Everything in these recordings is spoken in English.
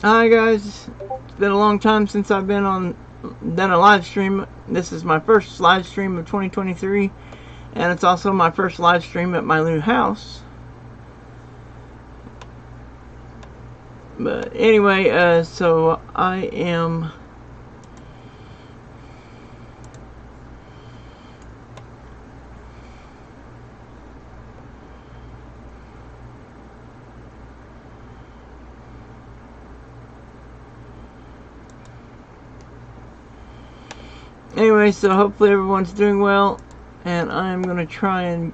Hi guys, it's been a long time since I've done a live stream. This is my first live stream of 2023, and it's also my first live stream at my new house. But anyway, so I am anyway, so hopefully everyone's doing well, and I'm gonna try and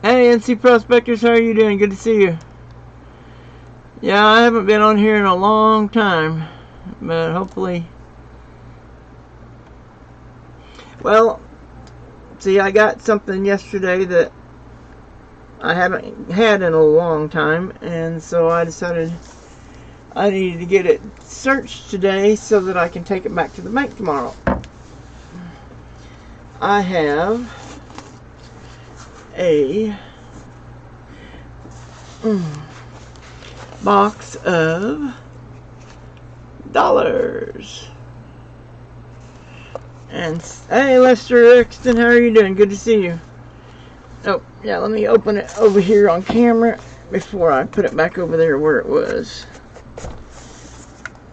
hey NC Prospectors, how are you doing? Good to see you. Yeah, I haven't been on here in a long time, but hopefully, well, see, I got something yesterday that I haven't had in a long time, and so I decided I needed to get it searched today so that I can take it back to the bank tomorrow. I have a box of dollars. And hey, Lester Exton, how are you doing? Good to see you. Oh, yeah, let me open it over here on camera before I put it back over there where it was.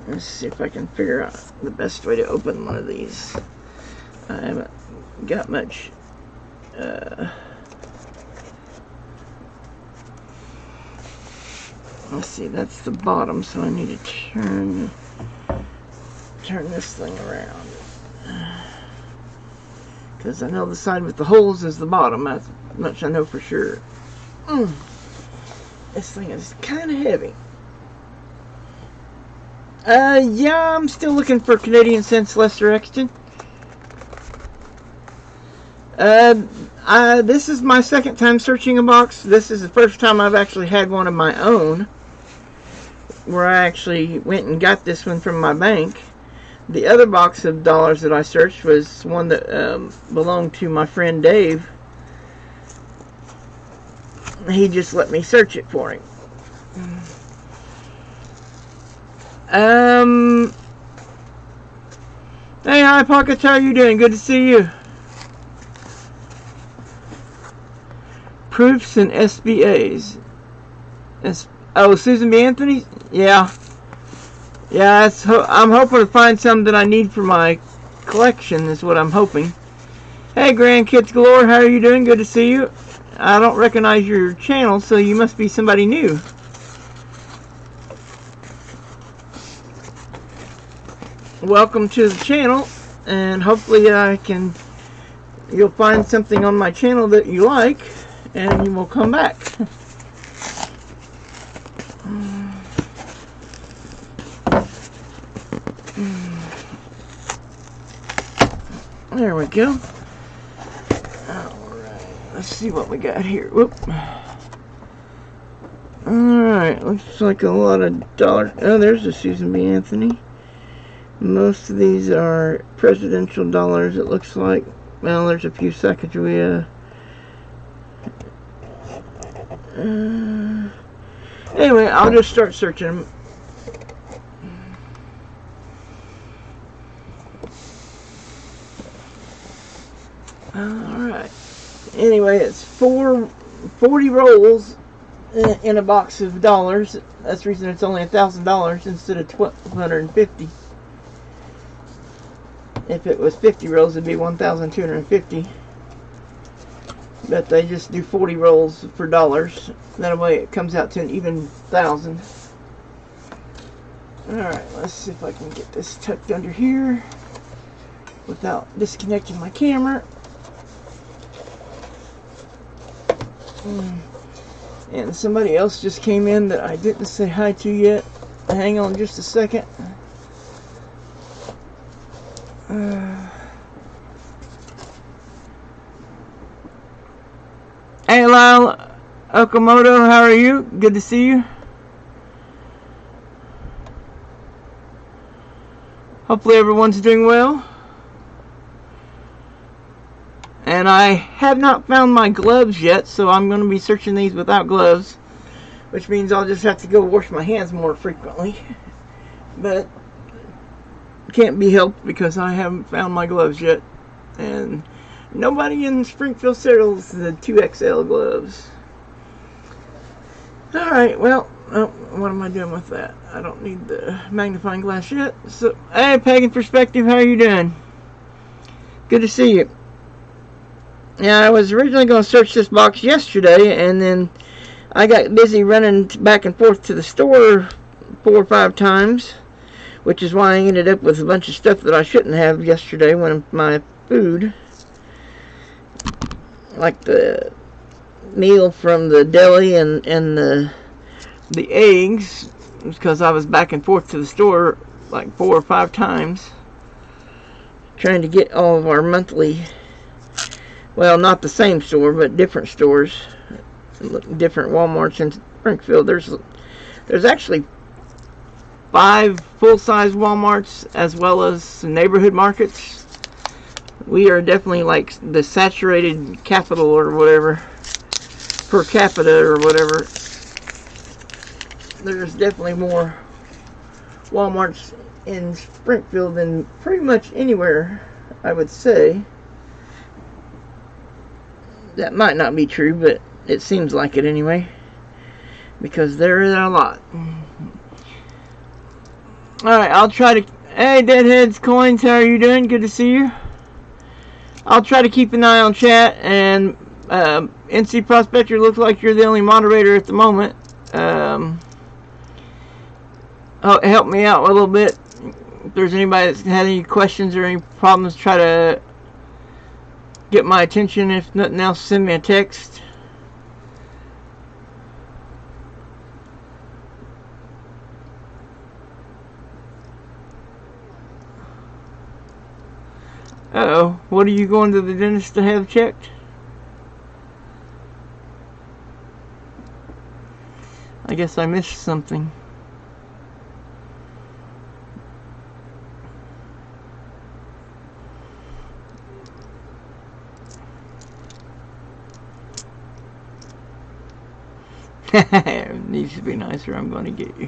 Let's see if I can figure out the best way to open one of these. I haven't got much let's see, that's the bottom, so I need to turn this thing around, because I know the side with the holes is the bottom. That's much I know for sure. This thing is kind of heavy. Yeah, I'm still looking for Canadian cents, Lester Exton. This is my second time searching a box. This is the first time I've actually had one of my own, where I actually went and got this one from my bank. The other box of dollars that I searched was one that belonged to my friend Dave. He just let me search it for him. Hey, hi Pockets, how are you doing? Good to see you. Proofs and SBAs. Oh, Susan B. Anthony? Yeah. Yeah, I'm hoping to find some that I need for my collection, is what I'm hoping. Hey, Grandkids Galore, how are you doing? Good to see you. I don't recognize your channel, so you must be somebody new. Welcome to the channel, and hopefully you'll find something on my channel that you like, and you will come back. There we go. Alright, let's see what we got here. Whoop. Alright, looks like a lot of dollars. Oh, there's a Susan B. Anthony. Most of these are presidential dollars, it looks like. Well, there's a few Sacagawea. Anyway, I'll just start searching them. Alright. Anyway, it's 40 rolls in a box of dollars. That's the reason it's only $1,000 instead of $1,250. If it was 50 rolls, it'd be 1,250. But they just do 40 rolls for dollars. That way it comes out to an even 1,000. Alright, let's see if I can get this tucked under here without disconnecting my camera. And somebody else just came in that I didn't say hi to yet. Hang on just a second. Hey Lyle Okamoto, how are you? Good to see you. Hopefully everyone's doing well. And I have not found my gloves yet, so I'm going to be searching these without gloves, which means I'll just have to go wash my hands more frequently. But can't be helped because I haven't found my gloves yet, and nobody in Springfield sells the 2XL gloves. Alright, well, what am I doing with that? I don't need the magnifying glass yet. So, hey, Pagan Perspective, how are you doing? Good to see you. Yeah, I was originally going to search this box yesterday, and then I got busy running back and forth to the store 4 or 5 times, which is why I ended up with a bunch of stuff that I shouldn't have yesterday when my food, like the meal from the deli and the eggs, because I was back and forth to the store like 4 or 5 times trying to get all of our monthly, well, not the same store, but different stores, different Walmarts in Springfield. There's actually 5 full-size Walmarts as well as neighborhood markets. We are definitely like the saturated capital or whatever, per capita or whatever. There's definitely more Walmarts in Springfield than pretty much anywhere, I would say. That might not be true, but it seems like it anyway, because there is a lot. Alright, I'll try to... Hey, Deadheads Coins, how are you doing? Good to see you. I'll try to keep an eye on chat, and NC Prospector, looks like you're the only moderator at the moment. Help me out a little bit. If there's anybody that's had any questions or any problems, try to get my attention. If nothing else, send me a text. Uh-oh, what are you going to the dentist to have checked? I guess I missed something. It needs to be nicer. I'm going to get you.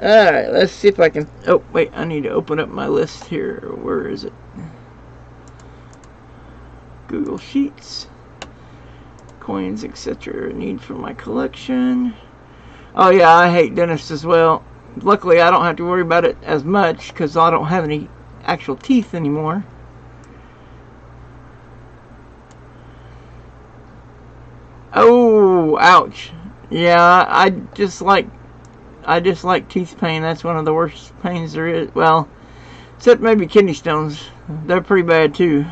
Alright, let's see if I can... Oh, wait, I need to open up my list here. Where is it? Google Sheets. Coins, etc. Need for my collection. Oh, yeah, I hate dentists as well. Luckily, I don't have to worry about it as much because I don't have any actual teeth anymore. Oh, ouch. Yeah, I dislike teeth pain. That's one of the worst pains there is. Well, except maybe kidney stones. They're pretty bad too.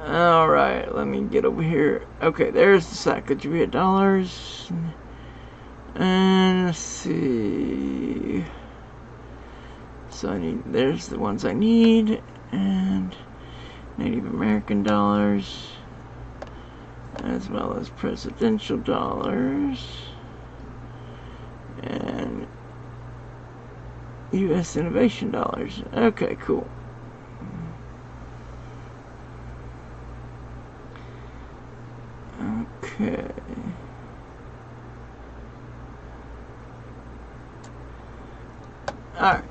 Alright, let me get over here. Okay, there's the Sacagawea dollars. And let's see. So there's the ones I need. And Native American dollars, as well as presidential dollars, and U.S. innovation dollars. Okay, cool. Okay. Alright.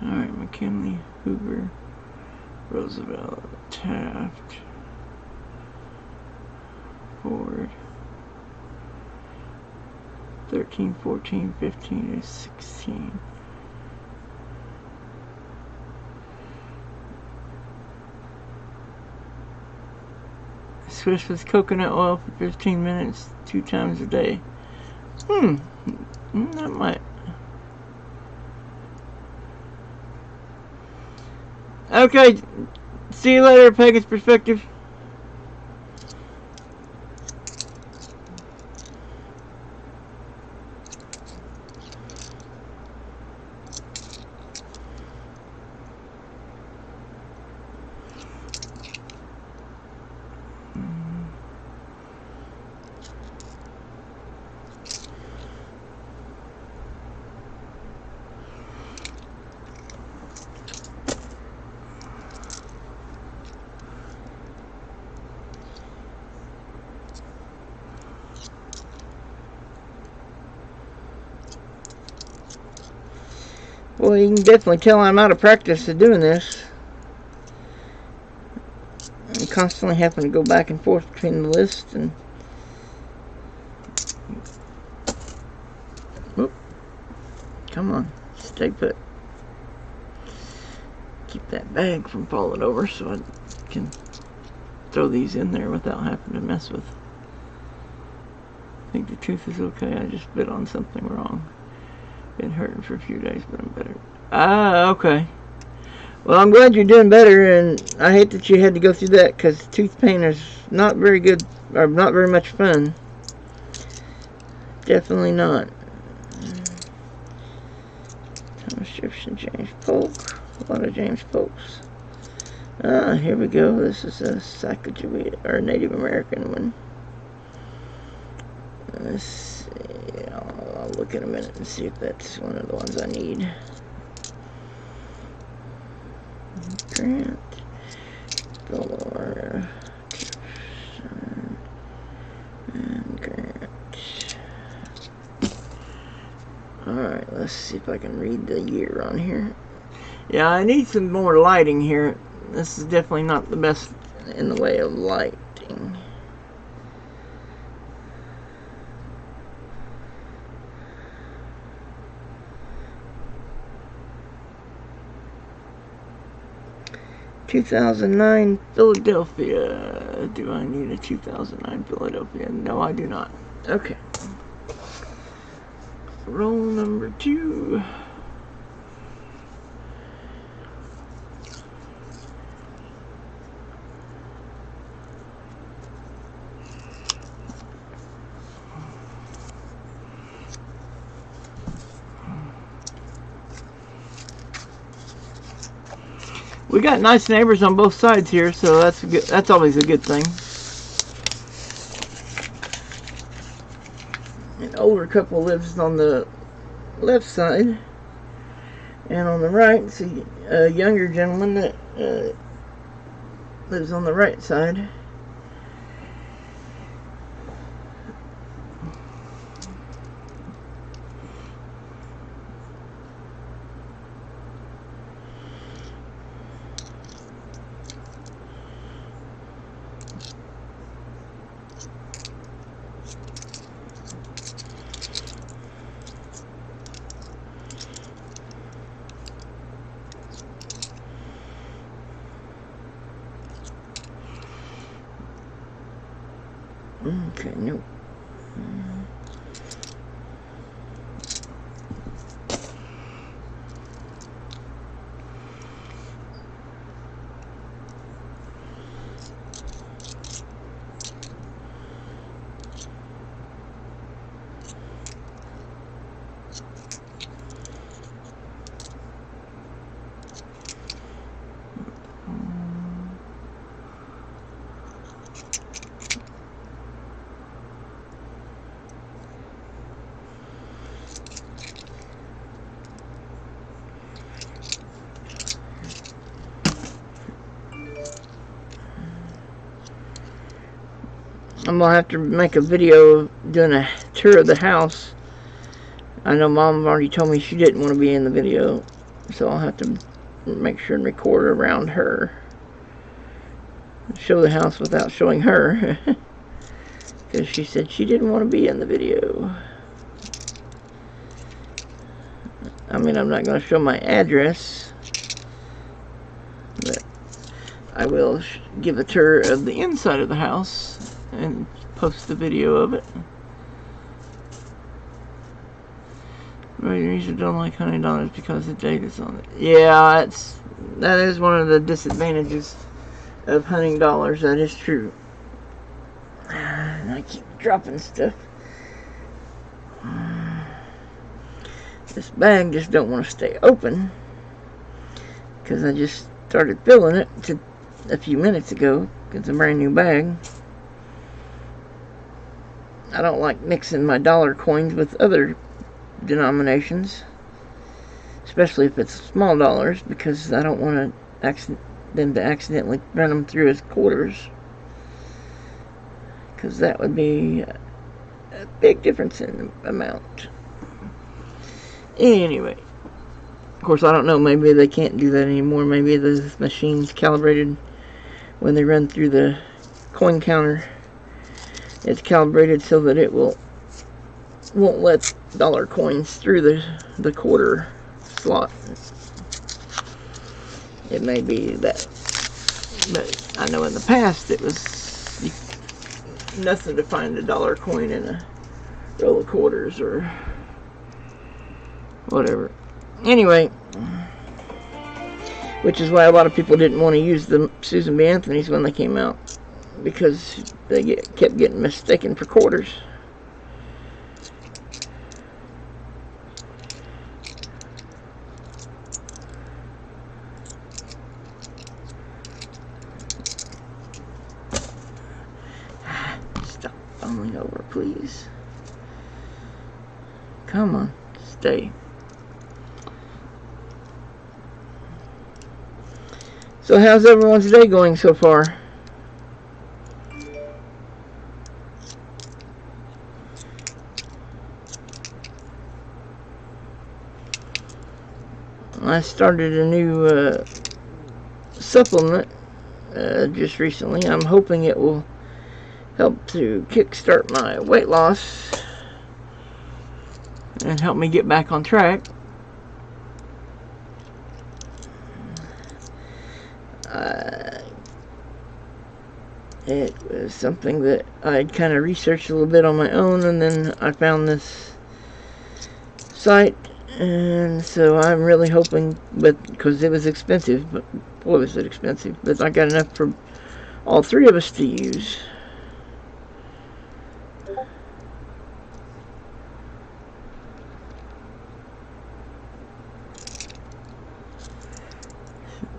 Alright, McKinley, Hoover, Roosevelt, Taft, Ford, 13, 14, 15, and 16. Swish with coconut oil for 15 minutes, 2 times a day. That might... Okay, see you later, Pagan's Perspective. Well, you can definitely tell I'm out of practice at doing this. I'm constantly having to go back and forth between the list and... Whoop. Come on, stay put. Keep that bag from falling over so I can throw these in there without having to mess with. I think the tooth is okay. I just bit on something wrong. Been hurting for a few days, but I'm better. Ah, okay. Well, I'm glad you're doing better, and I hate that you had to go through that, because tooth pain is not very good, or not very much fun. Definitely not. Thomas Jefferson, James Polk. A lot of James Polks. Ah, here we go. This is a Sacagawea, or Native American one. Let's see. I'll look in a minute and see if that's one of the ones I need. Grant. Delaware. And Grant. Alright, let's see if I can read the year on here. Yeah, I need some more lighting here. This is definitely not the best in the way of lighting. ...2009 Philadelphia. Do I need a 2009 Philadelphia? No, I do not. Okay. Roll number 2. We got nice neighbors on both sides here, so that's always a good thing. An older couple lives on the left side, and on the right, it's a younger gentleman that lives on the right side. Okay, nope. I'm gonna have to make a video of doing a tour of the house. I know Mom already told me she didn't want to be in the video, so I'll have to make sure and record around her. Show the house without showing her, because she said she didn't want to be in the video. I mean, I'm not going to show my address, but I will give a tour of the inside of the house and post the video of it. The reason I don't like $100 because the date is on it. Yeah, that is one of the disadvantages of hunting dollars. That is true. And I keep dropping stuff. This bag just don't want to stay open because I just started filling it a few minutes ago. It's a brand new bag. I don't like mixing my dollar coins with other denominations, especially if it's small dollars, because I don't want them to accidentally run them through as quarters, because that would be a big difference in amount. Anyway, Of course, I don't know, maybe they can't do that anymore. Maybe the machine's calibrated when they run through the coin counter. It's calibrated so that it won't let dollar coins through the quarter slot. It may be that, but I know in the past it was nothing to find a dollar coin in a roll of quarters or whatever. Anyway, which is why a lot of people didn't want to use the Susan B. Anthony's when they came out, because they kept getting mistaken for quarters. Stop falling over, please. Come on, stay. So how's everyone's day going so far? I started a new supplement just recently. I'm hoping it will help to kickstart my weight loss and help me get back on track. It was something that I'd kind of researched a little bit on my own, and then I found this site, and so I'm really hoping, but because it was expensive, but boy was it expensive, but I got enough for all three of us to use.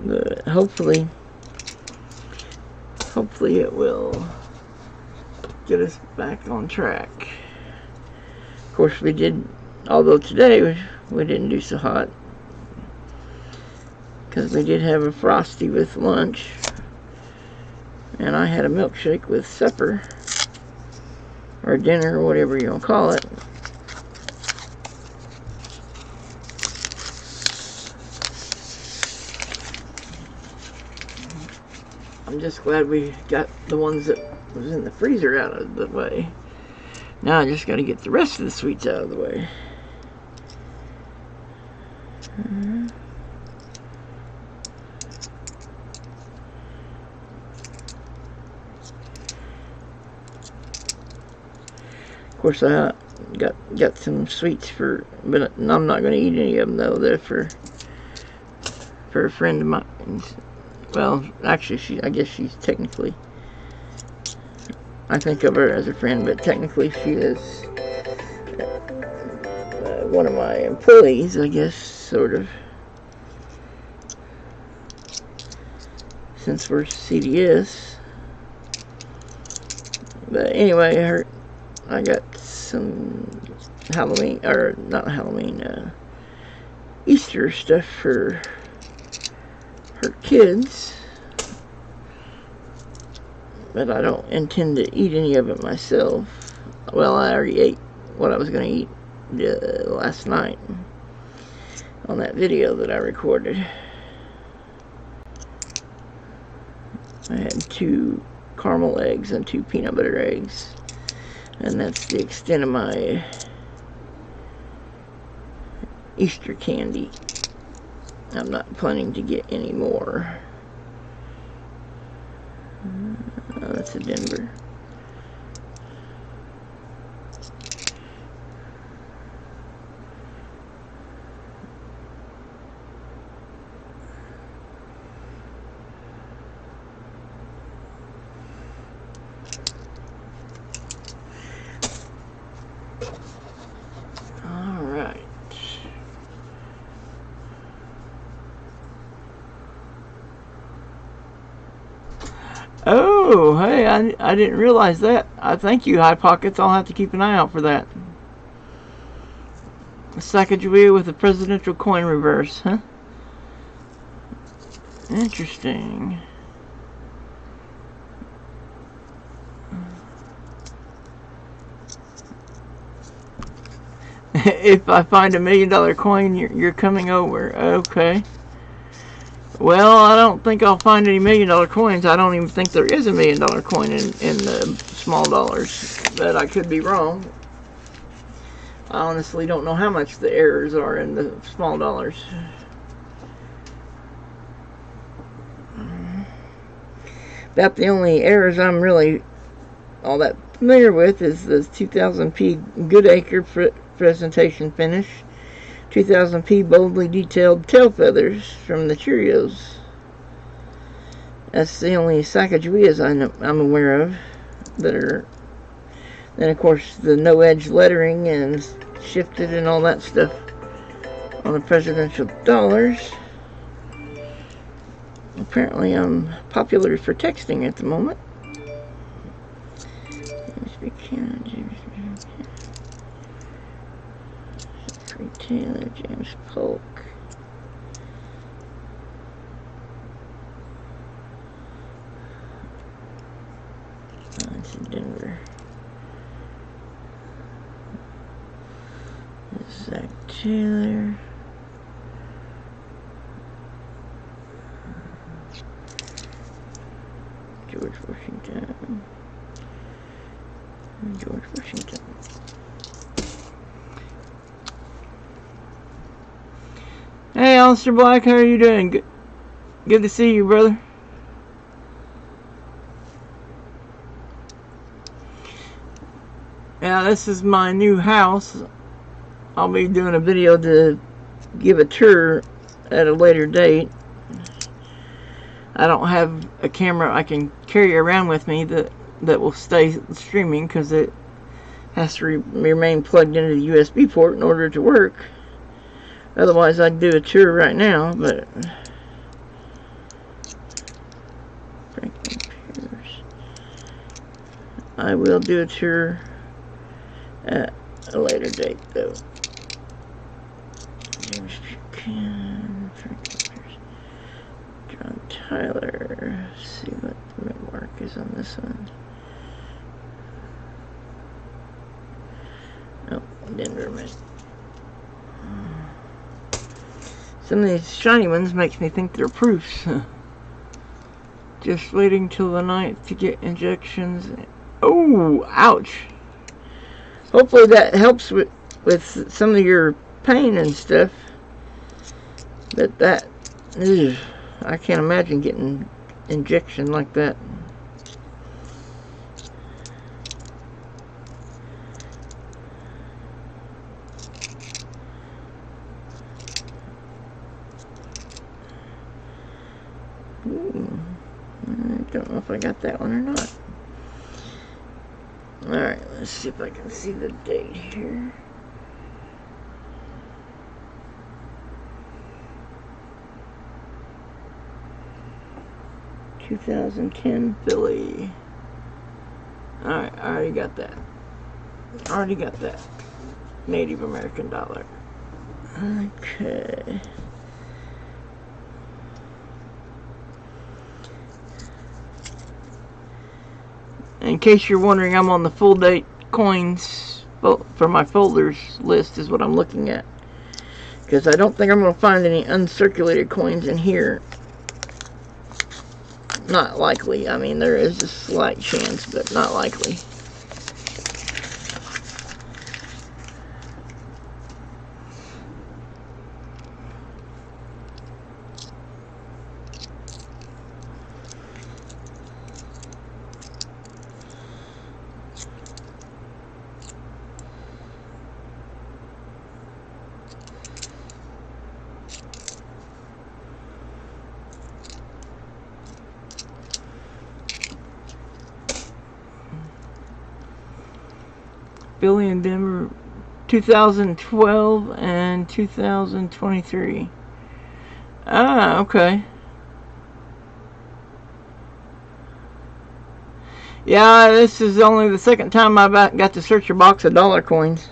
But hopefully it will get us back on track. Of course, we did, although today we didn't do so hot, because we did have a Frosty with lunch, and I had a milkshake with supper, or dinner, or whatever you want to call it. I'm just glad we got the ones that was in the freezer out of the way. Now I just got to get the rest of the sweets out of the way. Of course, I got some sweets but I'm not going to eat any of them though. They're for a friend of mine. Well, actually, I guess she's technically, I think of her as a friend, but technically she is one of my employees, I guess, sort of. Since we're CDS. But anyway, I got some Halloween, or not Halloween, Easter stuff for her kids, but I don't intend to eat any of it myself. Well, I already ate what I was going to eat last night on that video that I recorded. I had 2 caramel eggs and 2 peanut butter eggs, and that's the extent of my Easter candy. I'm not planning to get any more. Oh, that's a Denver. All right. Oh, hey, I didn't realize that. I thank you, High Pockets. I'll have to keep an eye out for that. Sacagawea with a presidential coin reverse, huh? Interesting. If I find $1 million coin, you're coming over. Okay. Well, I don't think I'll find any $1 million coins. I don't even think there is $1 million coin in the small dollars, but I could be wrong. I honestly don't know how much the errors are in the small dollars. About the only errors I'm really all that familiar with is the 2000p Goodacre presentation finish, 2000p boldly detailed tail feathers from the Cheerios. That's the only Sacagaweas I'm aware of that are. Then of course the no edge lettering and shifted and all that stuff on the presidential dollars. Apparently I'm popular for texting at the moment. Jeffrey Taylor, James Polk. It's in Denver. Zach Taylor. George Washington. George Washington. Hey, Alistair Black, how are you doing? Good to see you, brother. Yeah, this is my new house. I'll be doing a video to give a tour at a later date. I don't have a camera I can carry around with me that will stay streaming because it has to remain plugged into the USB port in order to work. Otherwise I'd do a tour right now, but Franklin Pierce. I will do a tour at a later date though. James Buchanan, Franklin Pierce, John Tyler. Let's see what the mid mark is on this one. Oh, Denver Mint. Some of these shiny ones makes me think they're proofs. Just waiting till the 9th to get injections. Oh, ouch. Hopefully that helps with some of your pain and stuff. But that, I can't imagine getting injection like that. Ooh, I don't know if I got that one or not. Alright, let's see if I can see the date here. $2010 Philly. Alright, I already got that. Already got that. Native American dollar. Okay. In case you're wondering, I'm on the full date coins for my folders list is what I'm looking at. Because I don't think I'm going to find any uncirculated coins in here. Not likely. I mean, there is a slight chance, but not likely. Billy in Denver, 2012 and 2023. Ah, okay. Yeah, this is only the second time I got to search a box of dollar coins.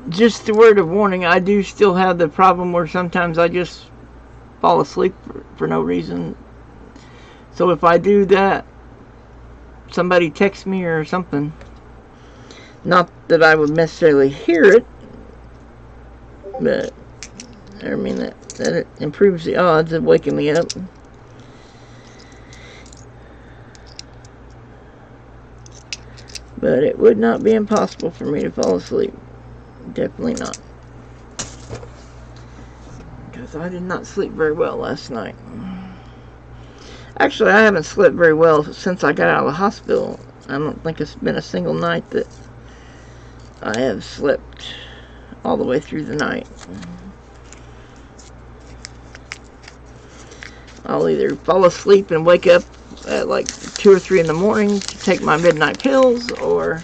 Just a word of warning, I do still have the problem where sometimes I just fall asleep for no reason. So if I do that, somebody text me or something. Not that I would necessarily hear it, but I mean that it improves the odds of waking me up. But it would not be impossible for me to fall asleep. Definitely not. Because I did not sleep very well last night. Actually, I haven't slept very well since I got out of the hospital. I don't think it's been a single night that I have slept all the way through the night. I'll either fall asleep and wake up at like 2 or 3 in the morning to take my midnight pills, or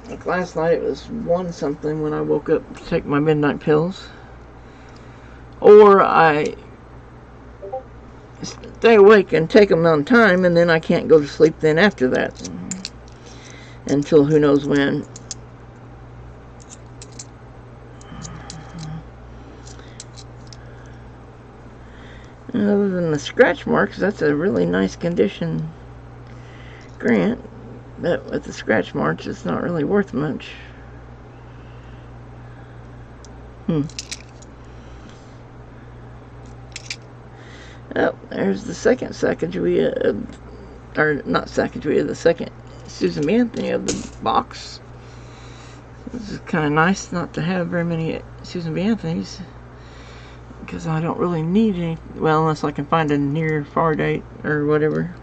like last night it was 1 something when I woke up to take my midnight pills, or I stay awake and take them on time, and then I can't go to sleep then after that until who knows when. Other than the scratch marks, that's a really nice condition, Grant. But with the scratch marks, it's not really worth much. Oh, there's the second Sacagawea, or not Sacagawea, the second Susan B. Anthony of the box. This is kind of nice not to have very many Susan B. Anthony's, because I don't really need any, well, unless I can find a near far date or whatever,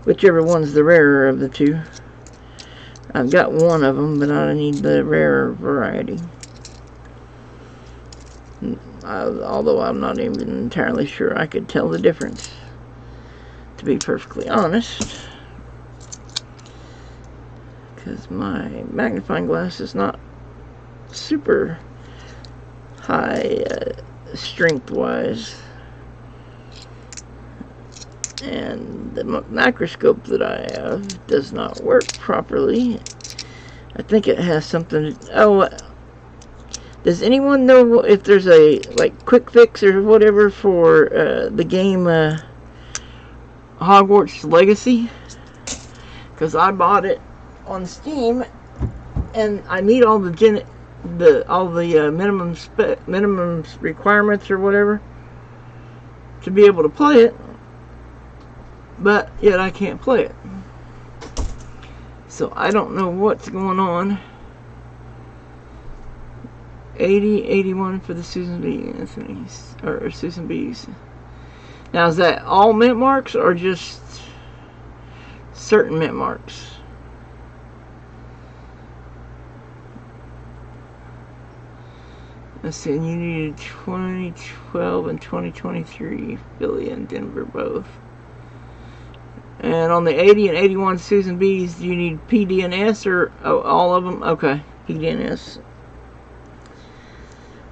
whichever one's the rarer of the two. I've got one of them, but I need the rarer variety. Although I'm not even entirely sure I could tell the difference, to be perfectly honest, because my magnifying glass is not super high strength wise, and the microscope that I have does not work properly. I think it has something to, oh, does anyone know if there's a like quick fix or whatever for the game Hogwarts Legacy? Because I bought it on Steam and I meet all the minimum requirements or whatever to be able to play it, but yet I can't play it. So I don't know what's going on. 80, 81 for the Susan B. Anthony's, or Susan B's. Now, is that all mint marks or just certain mint marks? Let's see, you needed 2012 and 2023 Philly and Denver both. And on the 80 and 81 Susan B's, do you need PD and S or all of them? Okay, PD and S.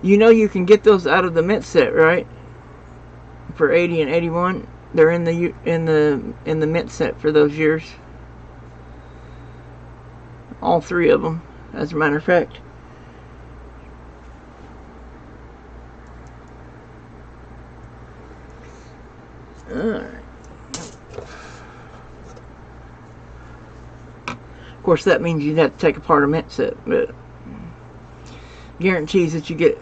You know you can get those out of the mint set, right? For 80 and 81, they're in the mint set for those years. All 3 of them, as a matter of fact. Alright. Of course, that means you'd have to take apart a mint set, but guarantees that you get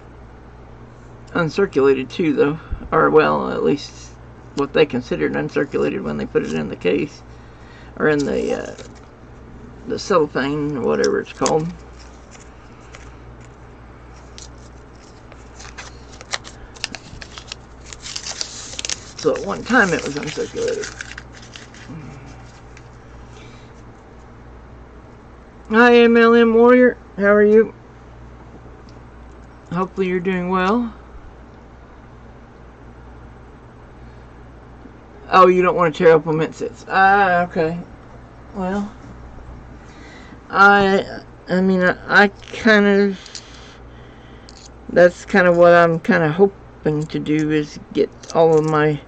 uncirculated too, though, or well, at least what they considered uncirculated when they put it in the case, or in the cellophane, or whatever it's called. So at one time it was uncirculated. Hi MLM Warrior, how are you? Hopefully you're doing well. Oh, you don't want to tear open mint sets. Ah, okay. Well, I mean, I kind of, that's kind of what I'm kind of hoping to do is get all of my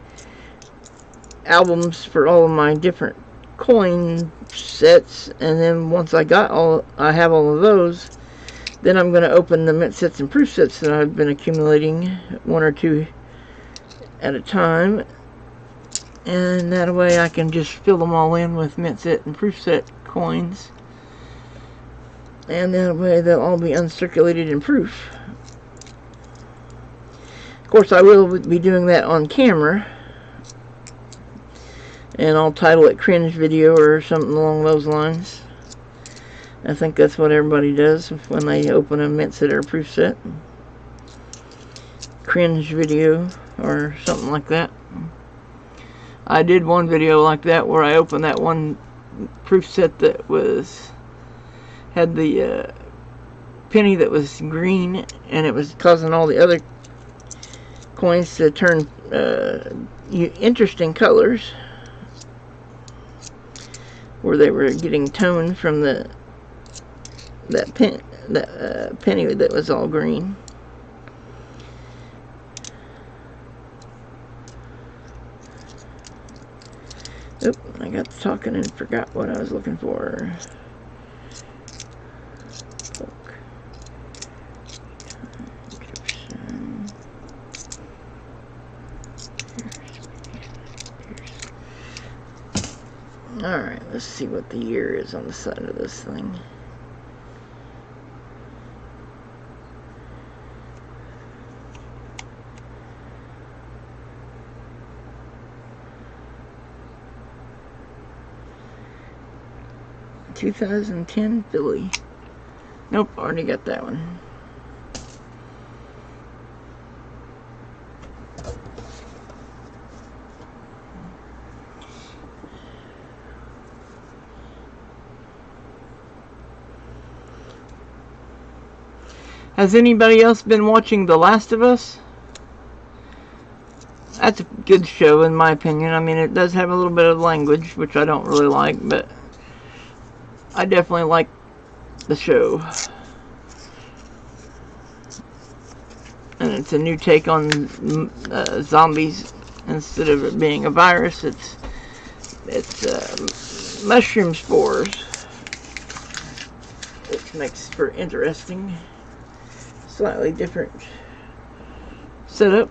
albums for all of my different coin sets, and then once I have all of those, then I'm going to open the mint sets and proof sets that I've been accumulating, one or two at a time, and that way I can just fill them all in with mint set and proof set coins, and that way they'll all be uncirculated in proof. Of course, I will be doing that on camera, and I'll title it Cringe Video or something along those lines. I think that's what everybody does when they open a mint set or a proof set. Cringe Video or something like that. I did one video like that where I opened that one proof set that had the penny that was green, and it was causing all the other coins to turn interesting colors, where they were getting toned from that penny that was all green. Oop, I got to talking and forgot what I was looking for. Alright, let's see what the year is on the side of this thing. "2010 Philly." Nope, already got that one. Has anybody else been watching The Last of Us? That's a good show in my opinion. I mean, it does have a little bit of language, which I don't really like, but I definitely like the show. And it's a new take on zombies. Instead of it being a virus, it's mushroom spores, which makes for interesting, slightly different setup.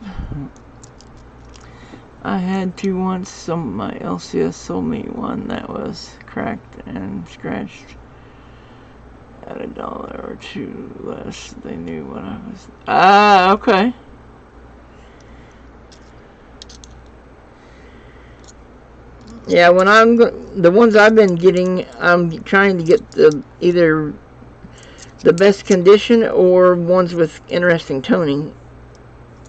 I had to once, my LCS sold me one that was cracked and scratched at $1 or $2 less. They knew what I was. Okay. Yeah, when the ones I've been getting, I'm trying to get either the best condition or ones with interesting toning,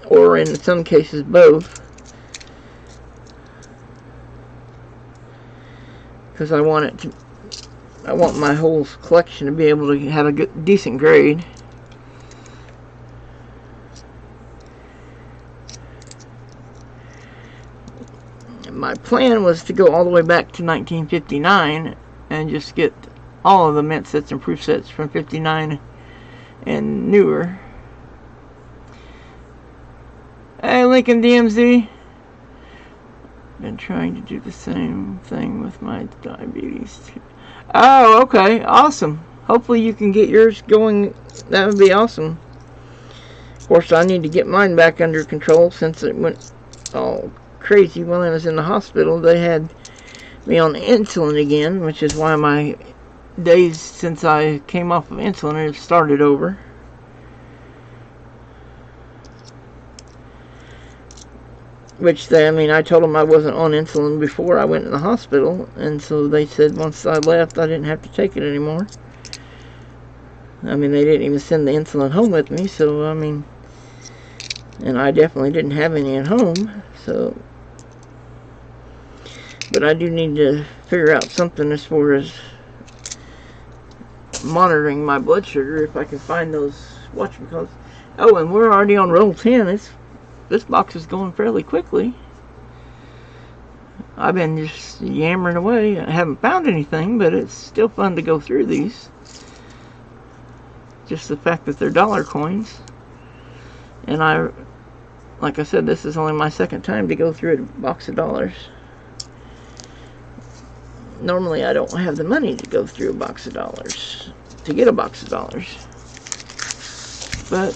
or in some cases both, because I want my whole collection to be able to have a decent grade. My plan was to go all the way back to 1959 and just get all of the mint sets and proof sets from 59 and newer. Hey, Lincoln DMZ. Been trying to do the same thing with my diabetes too. Oh, okay, awesome. Hopefully you can get yours going. That would be awesome. Of course, I need to get mine back under control since it went all crazy when I was in the hospital. They had me on insulin again, which is why my days since I came off of insulin have started over. Which I told them I wasn't on insulin before I went in the hospital, and so they said once I left I didn't have to take it anymore. They didn't even send the insulin home with me, so and I definitely didn't have any at home, so. But I do need to figure out something as far as monitoring my blood sugar, if I can find those whatchamacalls. Oh, and we're already on roll 10. This box is going fairly quickly. I've been just yammering away. I haven't found anything, but it's still fun to go through these. Just the fact that they're dollar coins. And like I said, this is only my second time to go through a box of dollars. Normally I don't have the money to go through a box of dollars, to get a box of dollars. But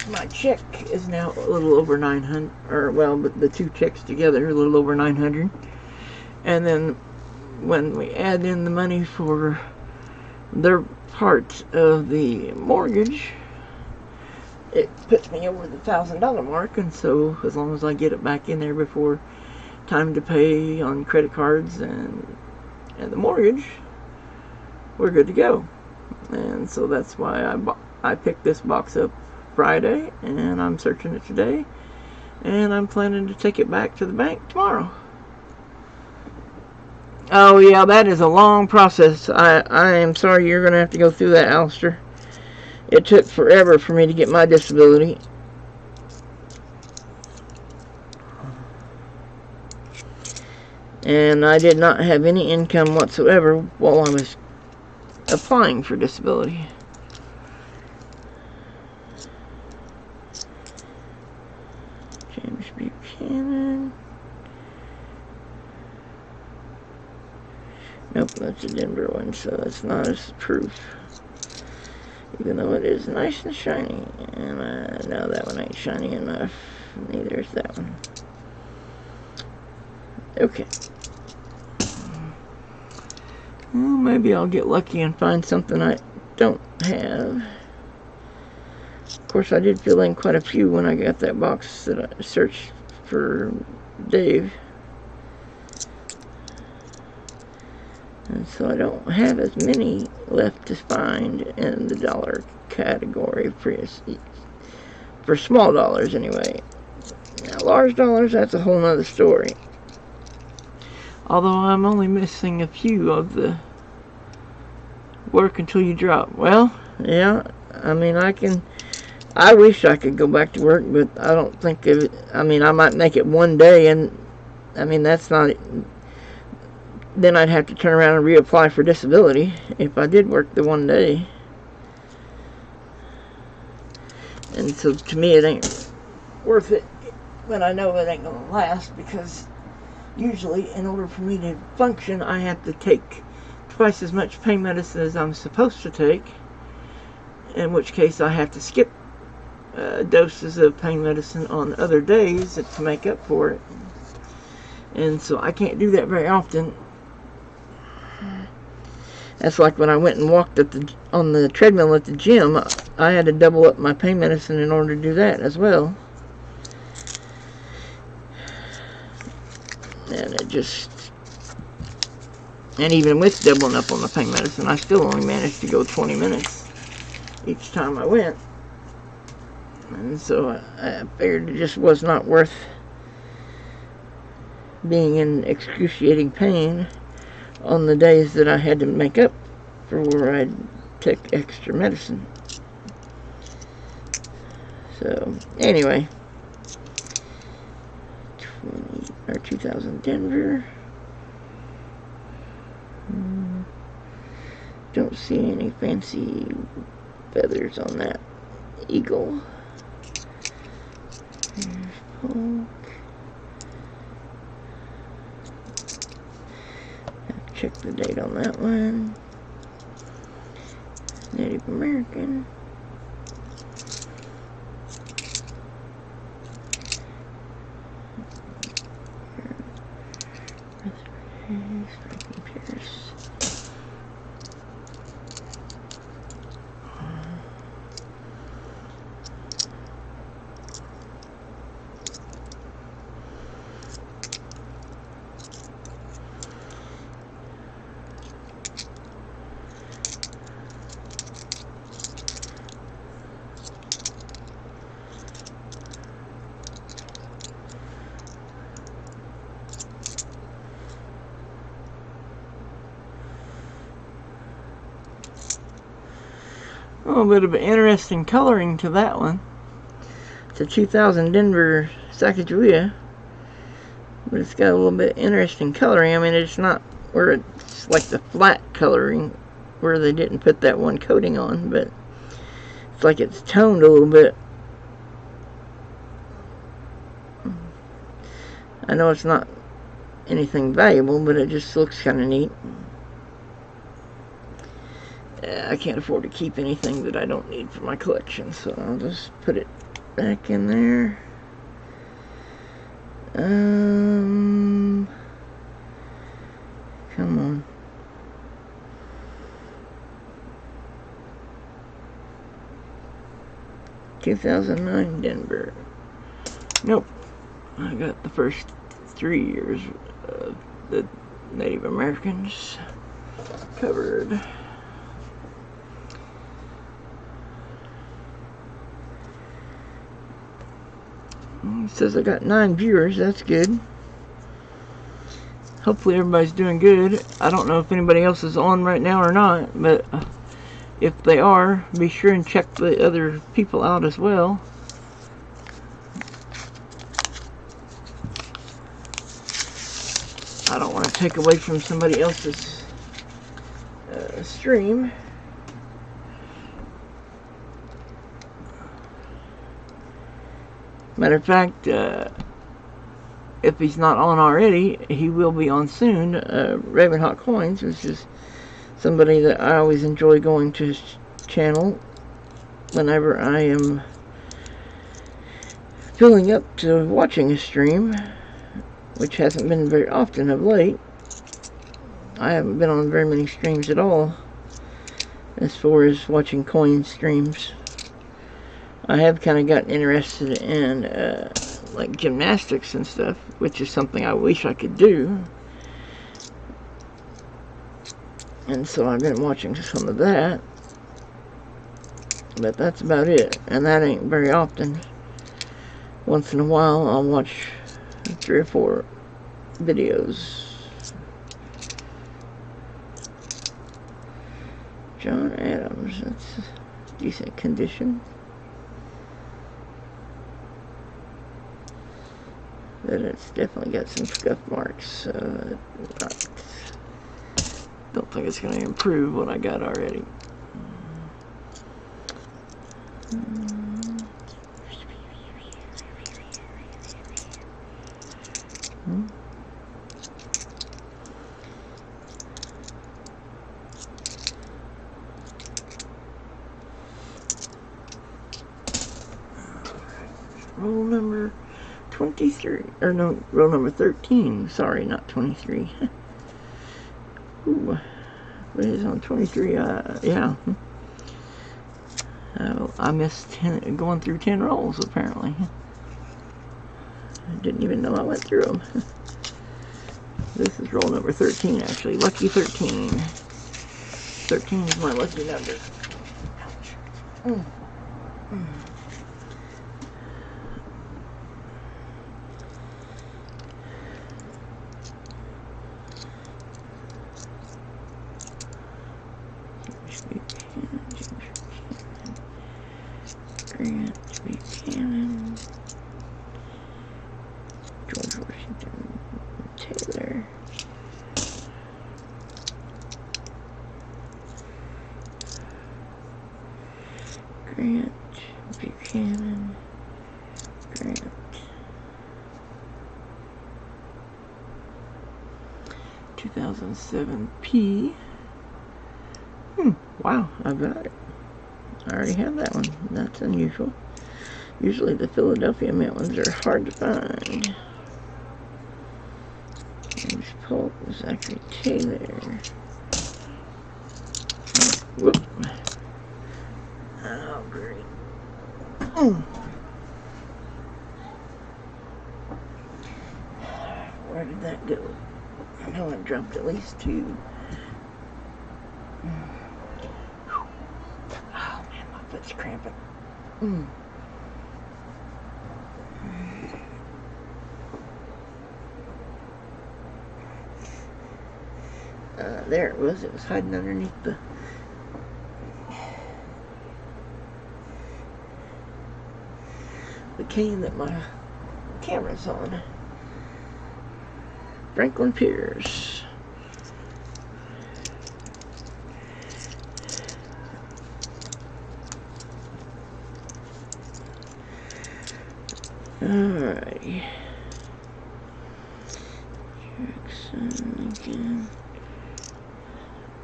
my check is now a little over 900, or well, but the two checks together, a little over 900. And then when we add in the money for their part of the mortgage, it puts me over the $1,000 mark. And so as long as I get it back in there before time to pay on credit cards and the mortgage, we're good to go. And so that's why I picked this box up Friday, and I'm searching it today, and I'm planning to take it back to the bank tomorrow. Oh yeah, that is a long process. I am sorry you're gonna have to go through that, Alistair. It took forever for me to get my disability. And I did not have any income whatsoever while I was applying for disability. James Buchanan. Nope, that's a Denver one, so that's not as proof. Even though it is nice and shiny. And no, that one ain't shiny enough. Neither is that one. Okay. Well, maybe I'll get lucky and find something I don't have. Of course, I did fill in quite a few when I got that box that I searched for Dave. And so I don't have as many left to find in the dollar category for small dollars anyway. Now, large dollars, that's a whole nother story. Although I'm only missing a few of the work until you drop. Well, yeah, I mean, I wish I could go back to work, but I don't think of it. I mean, I might make it one day, and I mean, that's not, then I'd have to turn around and reapply for disability if I did work the one day. And so to me, it ain't worth it when I know it ain't gonna last, because usually, in order for me to function, I have to take twice as much pain medicine as I'm supposed to take, in which case I have to skip doses of pain medicine on other days to make up for it. And so I can't do that very often. That's like when I went and walked on the treadmill at the gym. I had to double up my pain medicine in order to do that as well. And even with doubling up on the pain medicine, I still only managed to go 20 minutes each time I went. And so I figured it just was not worth being in excruciating pain on the days that I had to make up for where I'd take extra medicine. So, anyway. 2000 Denver. Don't see any fancy feathers on that eagle. Here's Polk. Check the date on that one. Native American. A little bit of an interesting coloring to that one. It's a 2000 Denver Sacagawea, but it's got a little bit interesting coloring. I mean, it's not where it's like the flat coloring where they didn't put that one coating on, but it's like it's toned a little bit I know it's not anything valuable, but it just looks kind of neat. I can't afford to keep anything that I don't need for my collection, so I'll just put it back in there. Come on. (2009) Denver. Nope. I got the first 3 years of the Native Americans covered. It says I got 9 viewers. That's good. Hopefully everybody's doing good. I don't know if anybody else is on right now or not, but if they are, be sure and check the other people out as well. I don't want to take away from somebody else's stream. Matter of fact, if he's not on already, he will be on soon. Ravenhawk Coins, which is somebody that I always enjoy going to his channel whenever I am filling up to watching a stream, which hasn't been very often of late. I haven't been on very many streams at all as far as watching coin streams. I have kind of gotten interested in like gymnastics and stuff, which is something I wish I could do. And so I've been watching some of that. But that's about it. And that ain't very often. Once in a while I'll watch 3 or 4 videos. John Adams, that's decent condition. But it's definitely got some scuff marks, so I don't think it's going to improve what I got already. Roll number 23, or no, roll number 13, sorry, not 23. Ooh, what is on 23? Yeah. I missed going through 10 rolls, apparently. I didn't even know I went through them. This is roll number 13, actually. Lucky 13. 13 is my lucky number. Ouch. Buchanan, George Washington Taylor, Grant Buchanan, Grant. 2007 P. Wow, I've got it. I already have that one. That's unusual. Usually the Philadelphia mint ones are hard to find. James Polk was actually Taylor. Whoop. Oh, great. Where did that go? I know I dropped at least 2. Oh man, my foot's cramping. There it was. It was hiding underneath the cane that my camera's on. Franklin Pierce. Alrighty. Jackson, Lincoln.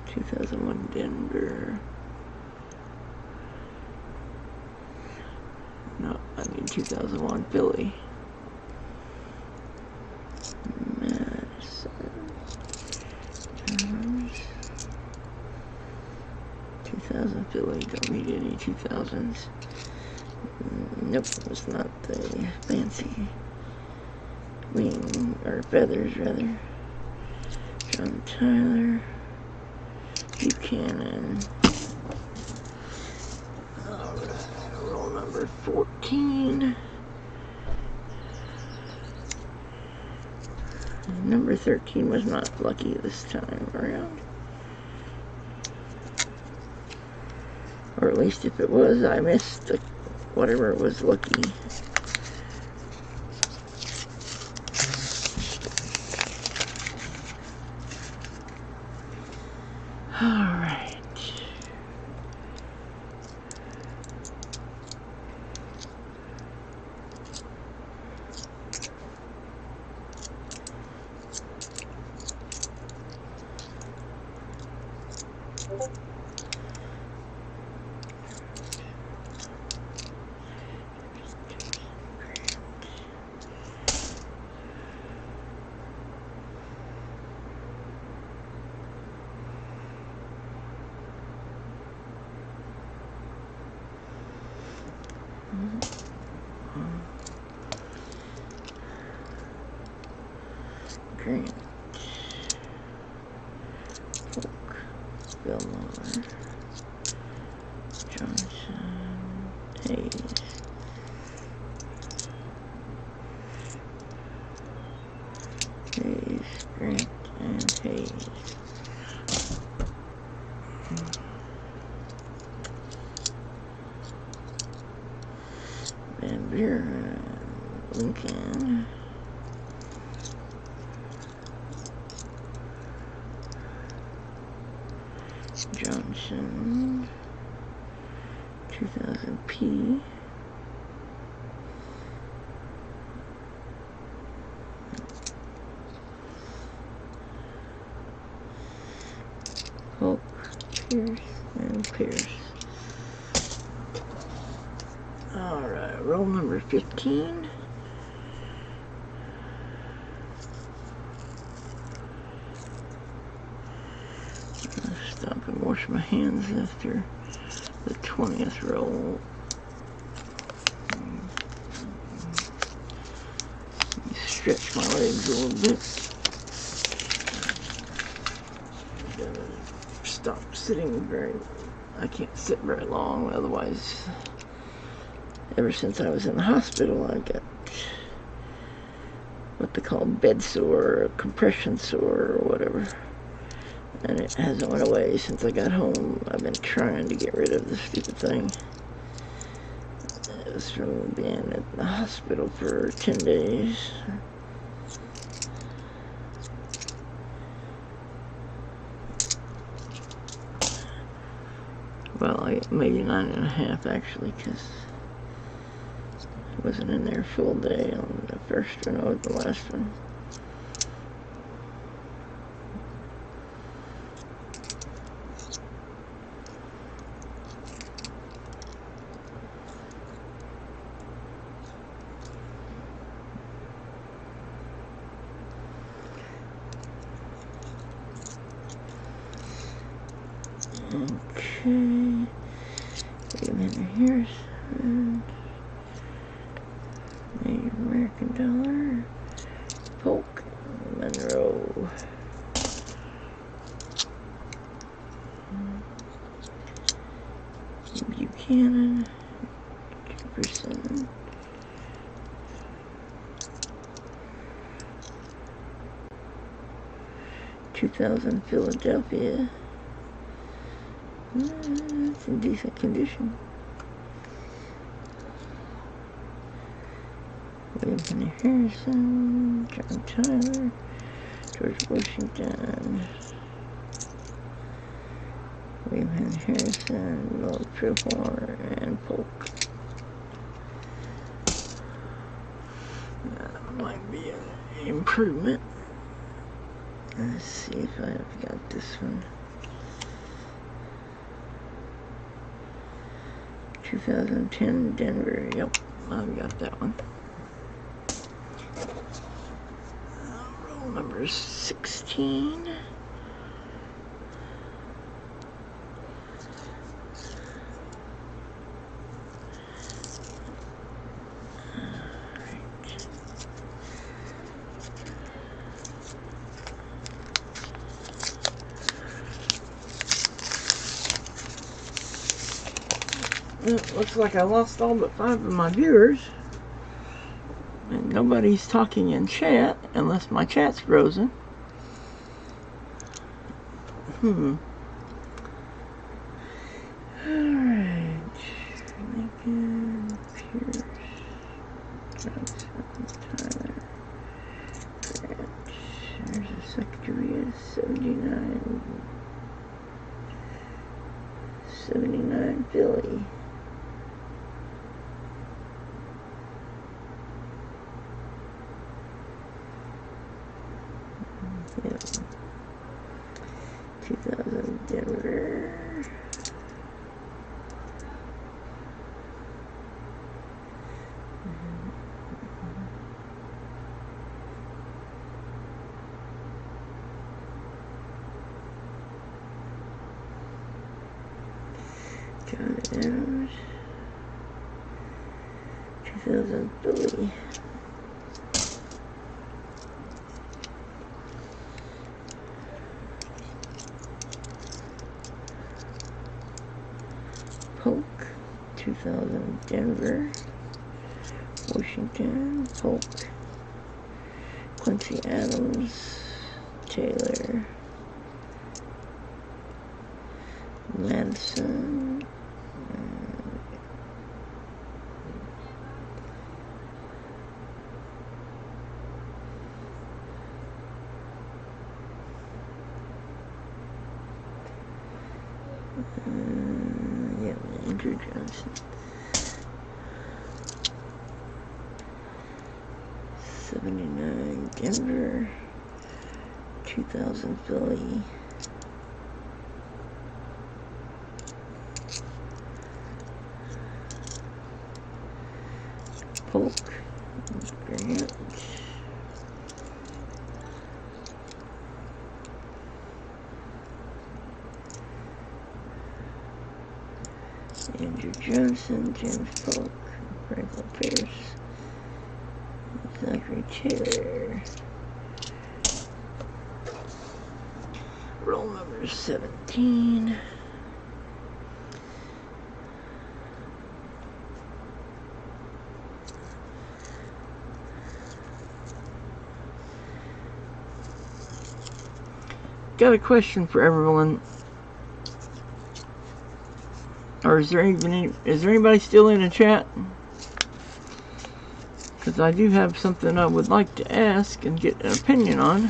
2001 Denver. No, I need 2001 Philly. Madison. 2000 Philly. Don't need any 2000s. Nope, it's not the fancy wing, or feathers rather. John Tyler. Buchanan. Alright, roll number 14. Number 13 was not lucky this time around. Or at least if it was, I missed the, whatever was lucky. Alright. Grant, Polk, Belmar, Johnson, Hayes, Grant, and Hayes. Van Buren, Lincoln. Johnson, 2000 P. Polk, Pierce, and Pierce. Alright, roll number 15. Stop and wash my hands after the 20th roll. Stretch my legs a little bit. Stop sitting I can't sit very long, otherwise, ever since I was in the hospital, I got what they call bed sore, or compression sore, or whatever. And it hasn't went away since I got home. I've been trying to get rid of the stupid thing. It was from being at the hospital for 10 days. Well, maybe 9.5 actually, because I wasn't in there full day on the first one or the last one. Okay, William Harrison, Native American dollar, Polk, Monroe, Buchanan, Jefferson, $2,000 Philadelphia. It's in decent condition. William Henry Harrison, John Tyler, George Washington, William Henry Harrison, Lord Trevor, and Polk. That might be an improvement. Let's see if I've got this one. 2010 Denver. Yep, I've got that one. Roll number 16. It looks like I lost all but 5 of my viewers. And nobody's talking in chat unless my chat's frozen. Alright. Lincoln, Pierce, Johnson, Tyler, Grant. There's a secretary of 79 Philly. Yeah. 2000 Denver. John Adams. 2000 Philly. Polk, 2000 Denver, Washington, Polk, Quincy Adams, Taylor, Madison, Andrew Johnson, 79 Denver, 2000 Philly, Polk, Grant, Andrew Johnson, James Polk, Franklin Pierce, Zachary Taylor. Roll number 17. Got a question for everyone. Or is there anybody still in the chat? Because I do have something I would like to ask and get an opinion on.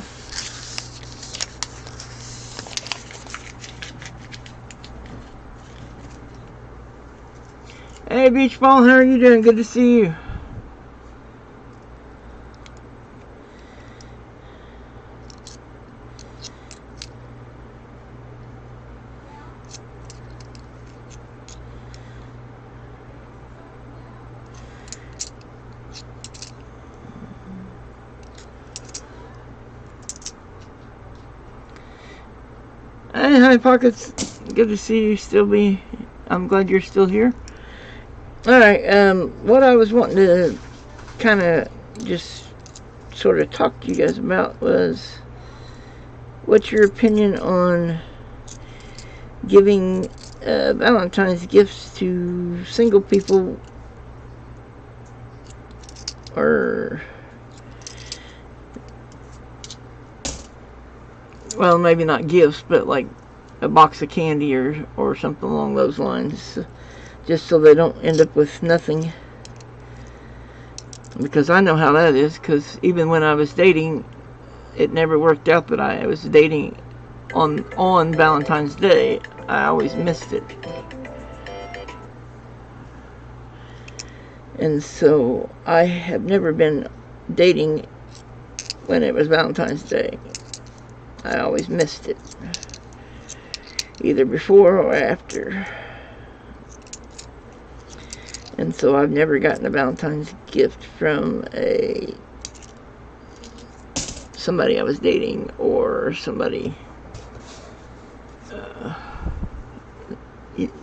Hey Beach Ball, how are you doing? Good to see you. Hey, hi Pockets. Good to see you still be. I'm glad you're still here. Alright, what I was wanting to kind of just sort of talk to you guys about was what's your opinion on giving Valentine's gifts to single people, or well, maybe not gifts, but like a box of candy or something along those lines, just so they don't end up with nothing. Because I know how that is, because even when I was dating, it never worked out that I was dating on Valentine's Day. I always missed it. And so I have never been dating when it was Valentine's Day. I always missed it, either before or after. And so I've never gotten a Valentine's gift from somebody I was dating or somebody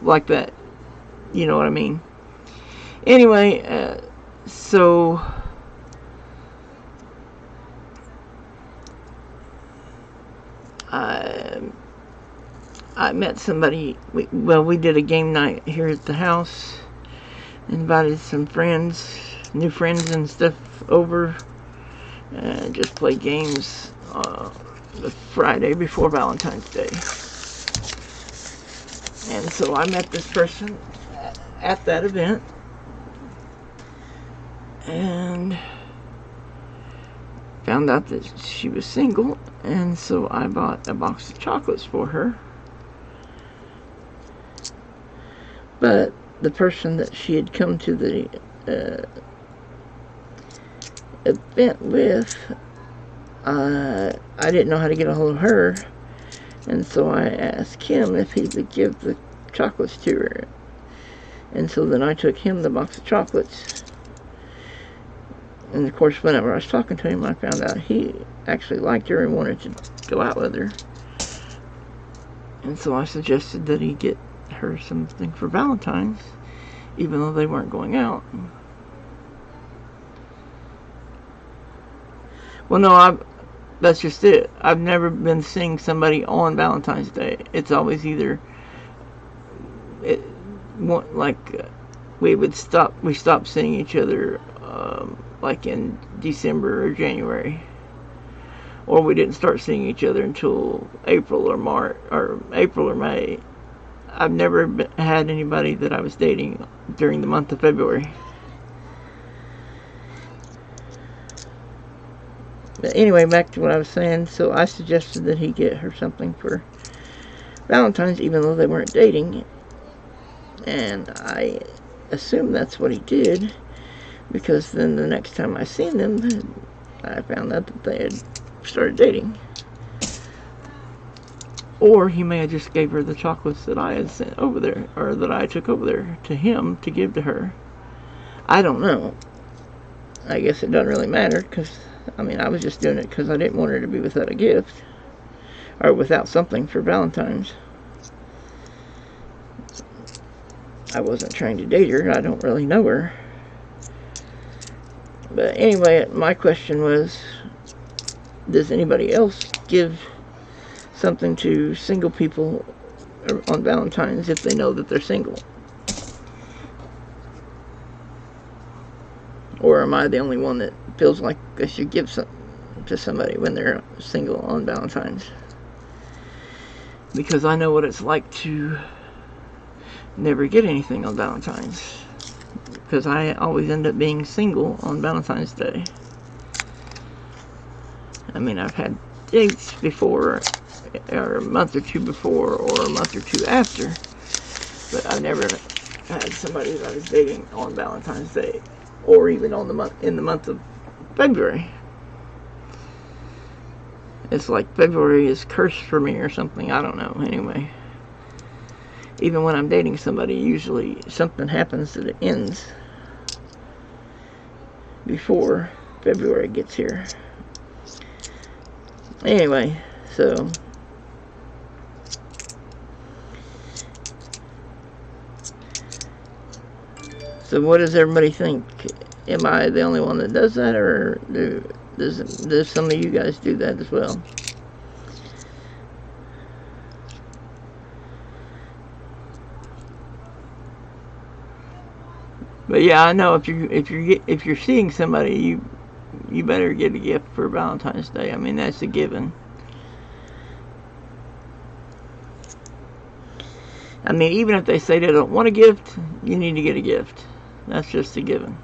like that. You know what I mean? Anyway, so I met somebody. We did a game night here at the house. Invited some friends, new friends and stuff over, and just played games the Friday before Valentine's Day. And so I met this person at that event, and found out that she was single, and so I bought a box of chocolates for her. But the person that she had come to the event with, I didn't know how to get a hold of her, and so I asked him if he would give the chocolates to her. And so then I took him the box of chocolates. And of course, whenever I was talking to him, I found out he actually liked her and wanted to go out with her. And so I suggested that he get her something for Valentine's, even though they weren't going out. Well, no, that's just it. I've never been seeing somebody on Valentine's Day. It's always either we stopped seeing each other like in December or January, or we didn't start seeing each other until April or May. I've never had anybody that I was dating during the month of February. But anyway, back to what I was saying. So I suggested that he get her something for Valentine's, even though they weren't dating. And I assumed that's what he did, because then the next time I seen them, I found out that they had started dating. Or he may have just gave her the chocolates that I had sent over there, or that I took over there to him to give to her. I don't know. I guess it doesn't really matter, because, I mean, I was just doing it because I didn't want her to be without a gift, or without something for Valentine's. I wasn't trying to date her. I don't really know her. But anyway, my question was, does anybody else give something to single people on Valentine's if they know that they're single? Or am I the only one that feels like I should give something to somebody when they're single on Valentine's? Because I know what it's like to never get anything on Valentine's, because I always end up being single on Valentine's Day. I mean, I've had dates before, or a month or two before, or a month or two after, but I've never had somebody that I was dating on Valentine's Day, or even on in the month of February. It's like February is cursed for me or something. I don't know. Anyway, even when I'm dating somebody, usually something happens that it ends before February gets here. Anyway, so what does everybody think? Am I the only one that does that, or does some of you guys do that as well? But yeah, I know if you're seeing somebody, you better get a gift for Valentine's Day. I mean, that's a given. I mean, even if they say they don't want a gift, you need to get a gift. That's just a given.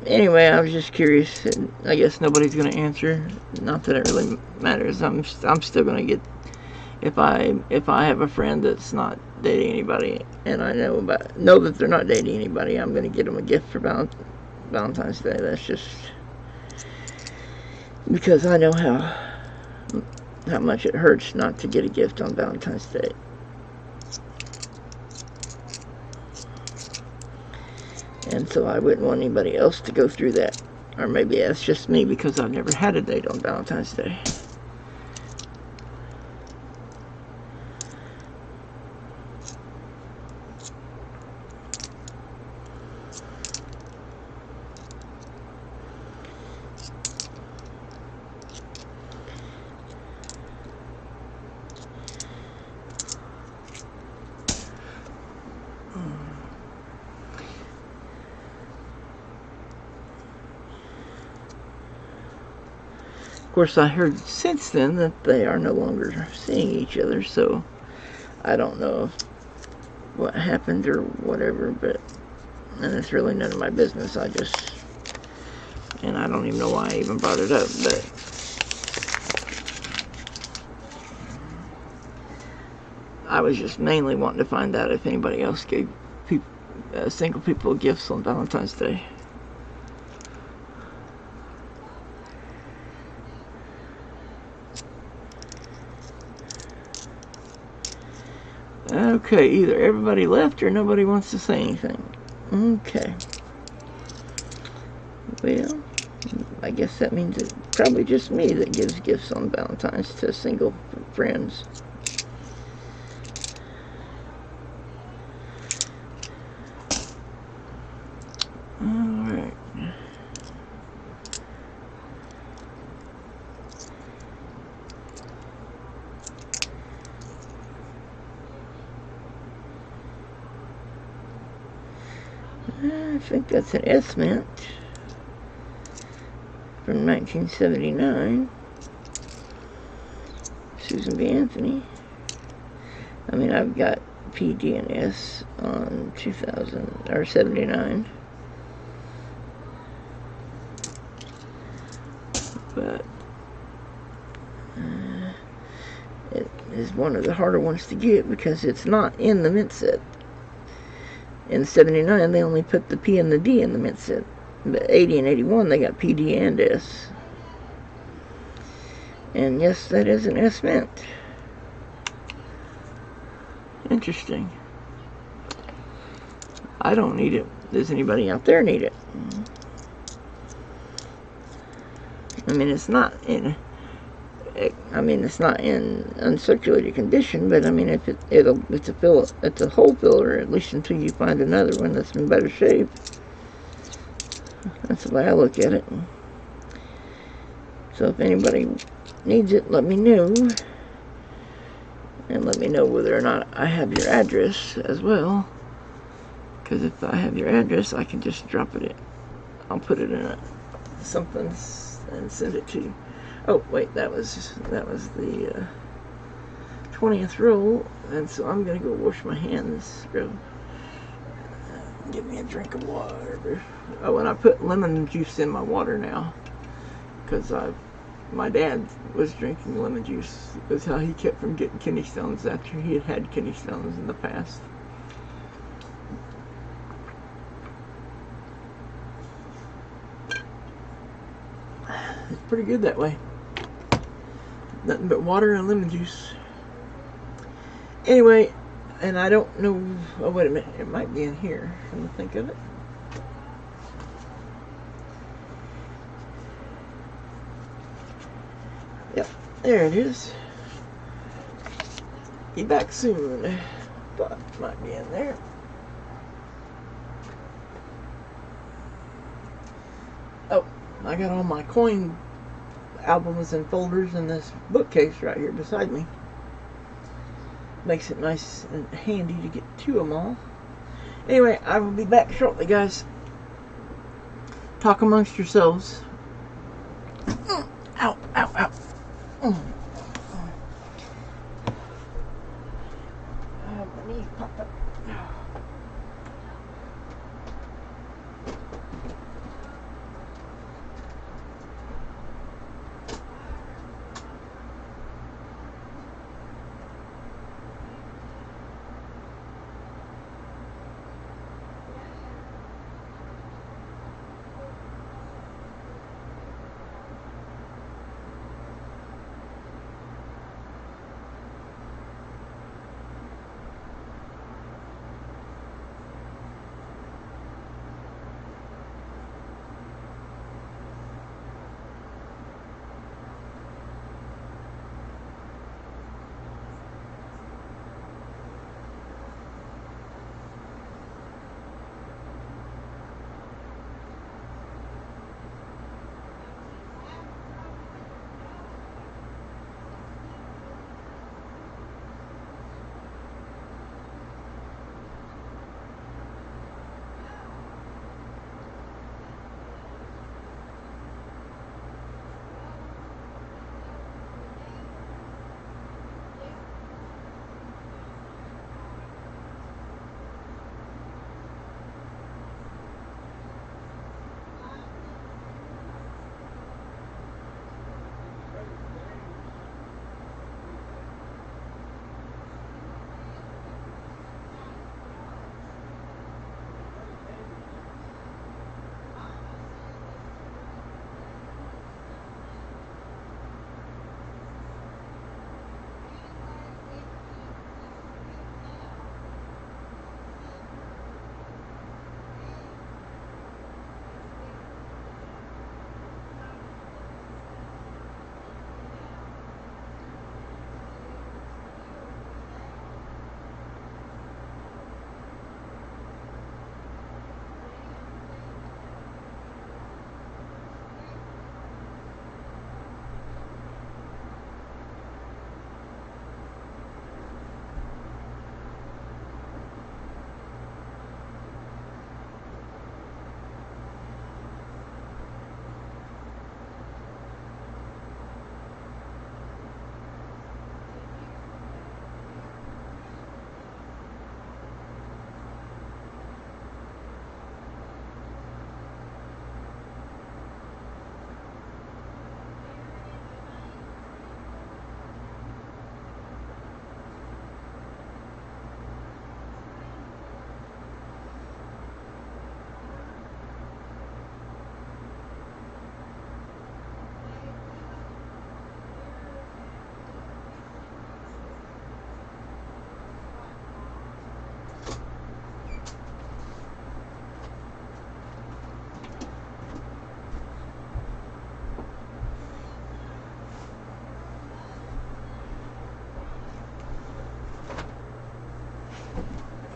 Anyway, I was just curious. I guess nobody's going to answer. Not that it really matters. I'm still going to get, if I have a friend that's not dating anybody, and I know that they're not dating anybody, I'm going to get them a gift for Valentine's Day. That's just because I know how much it hurts not to get a gift on Valentine's Day. And so I wouldn't want anybody else to go through that. Or maybe that's just me because I've never had a date on Valentine's Day. Of course, I heard since then that they are no longer seeing each other, so I don't know what happened or whatever, and it's really none of my business. And I don't even know why I even brought it up, but I was just mainly wanting to find out if anybody else gave single people gifts on Valentine's Day. Okay, either everybody left or nobody wants to say anything. Okay. Well, I guess that means it's probably just me that gives gifts on Valentine's to single friends. Alright. I think that's an S mint from 1979. Susan B. Anthony. I mean, I've got PD and S on 2000 or 79, but it is one of the harder ones to get because it's not in the mint set. In 79, they only put the P and the D in the mint set. But 80 and 81, they got PD and S. And yes, that is an S mint. Interesting. I don't need it. Does anybody out there need it? I mean, it's not in uncirculated condition, but I mean, if it's a hole filler, at least until you find another one that's in better shape. That's the way I look at it. So if anybody needs it, let me know, and let me know whether or not I have your address as well. Because if I have your address, I can just drop it in. I'll put it in something and send it to you. Oh wait, that was the 20th roll, and so I'm gonna go wash my hands. Give me a drink of water. Oh, and I put lemon juice in my water now because my dad was drinking lemon juice. That's how he kept from getting kidney stones after he had kidney stones in the past. It's pretty good that way. Nothing but water and lemon juice. Anyway, and I don't know. Oh, wait a minute. It might be in here. Come to think of it. Yep, there it is. Be back soon. Thought it might be in there. Oh, I got all my coin albums and folders in this bookcase right here beside me. Makes it nice and handy to get to them all. Anyway, I will be back shortly, guys. Talk amongst yourselves. Ow, ow, ow. My knees popped up.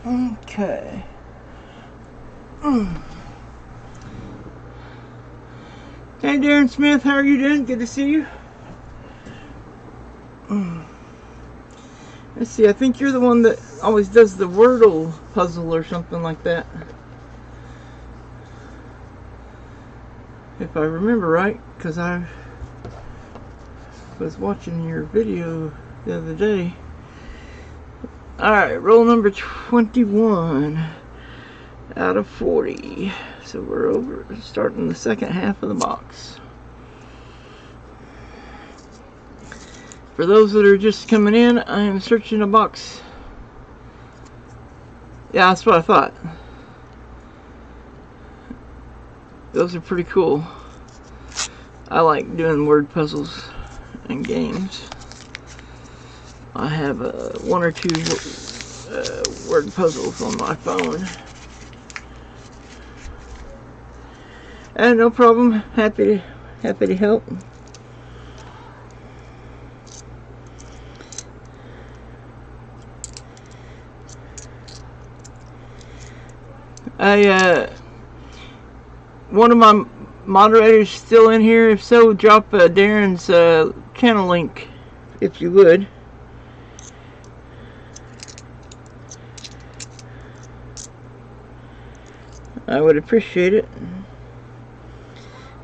Okay. Hey Darren Smith, how are you doing? Good to see you. Let's see, I think you're the one that always does the Wordle puzzle or something like that. If I remember right, because I was watching your video the other day. Alright, roll number 21 out of 40. So we're over, starting the second half of the box. For those that are just coming in, I am searching a box. Yeah, that's what I thought. Those are pretty cool. I like doing word puzzles and games. I have one or two word puzzles on my phone. And no problem. Happy to help. One of my moderators still in here? If so, drop Darren's channel link, if you would. I would appreciate it.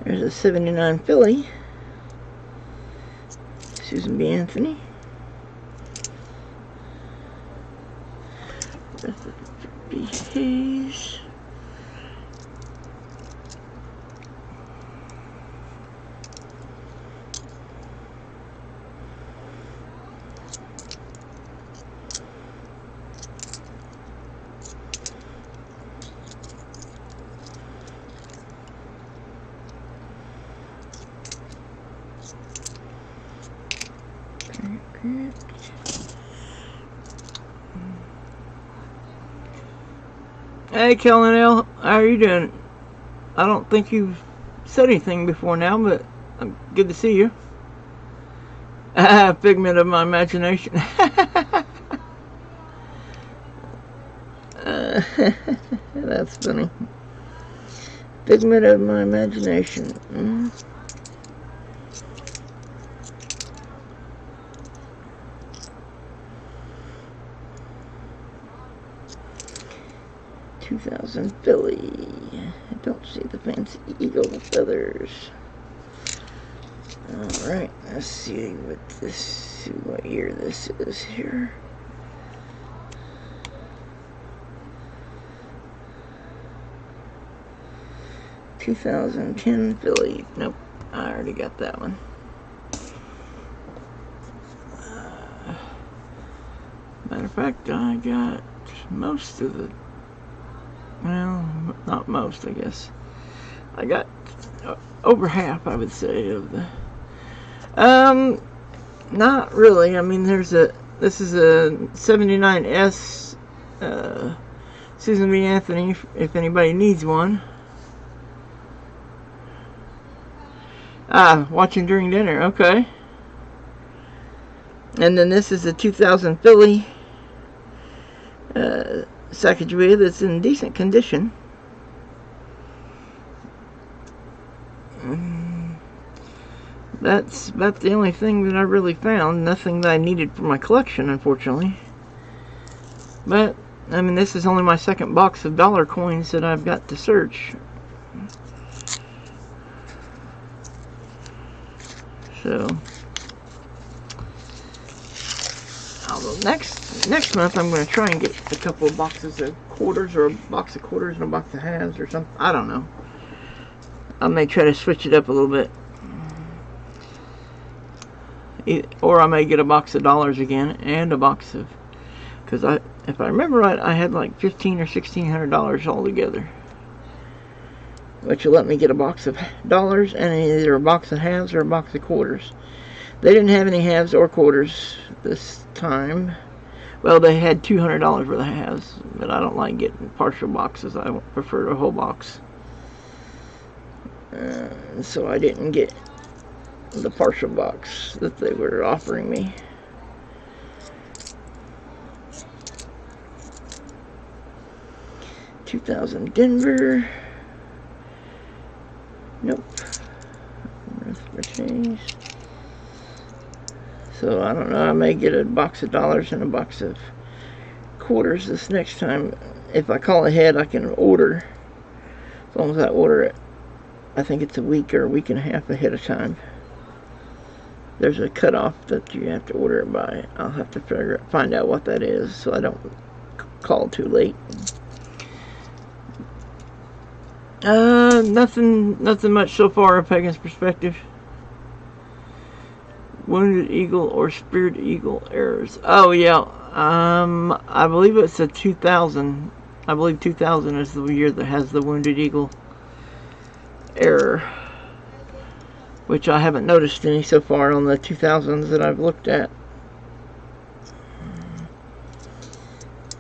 There's a 79 Philly. Susan B. Anthony. B. Hayes. Hey, Kellen L., how are you doing? I don't think you've said anything before now, but good to see you. Figment of my imagination. That's funny. Figment of my imagination. 2000 Philly. I don't see the fancy eagle feathers. Alright, let's see what year this is here. "2010 Philly." Nope, I already got that one. Matter of fact, I got most of the, well, not most, I guess. I got over half, I would say, of the, not really. I mean, this is a 79S Susan B. Anthony, if anybody needs one. Watching during dinner, okay. And then this is a 2000 Philly Sacagawea that's in decent condition. That's about the only thing that I really found. Nothing that I needed for my collection, unfortunately. But, I mean, this is only my second box of dollar coins that I've got to search. So, although next month I'm going to try and get a couple of boxes of quarters, or a box of quarters and a box of halves or something. I don't know. I may try to switch it up a little bit. Or I may get a box of dollars again and a box of, because if I remember right, I had like $1,500 or $1,600 all together, which will let me get a box of dollars and either a box of halves or a box of quarters. They didn't have any halves or quarters this time. Well, they had $200 worth of halves, but I don't like getting partial boxes. I prefer a whole box. So I didn't get the partial box that they were offering me. 2000 Denver. Nope. So I don't know, I may get a box of dollars and a box of quarters this next time. If I call ahead, I can order. As long as I order it, I think it's a week or a week and a half ahead of time. There's a cutoff that you have to order it by. I'll have to find out what that is so I don't call too late. Nothing much so far, A Pagan's Perspective. Wounded Eagle or Spirit Eagle errors. Oh yeah, I believe it's a 2000. I believe 2000 is the year that has the Wounded Eagle error, which I haven't noticed any so far on the 2000s that I've looked at,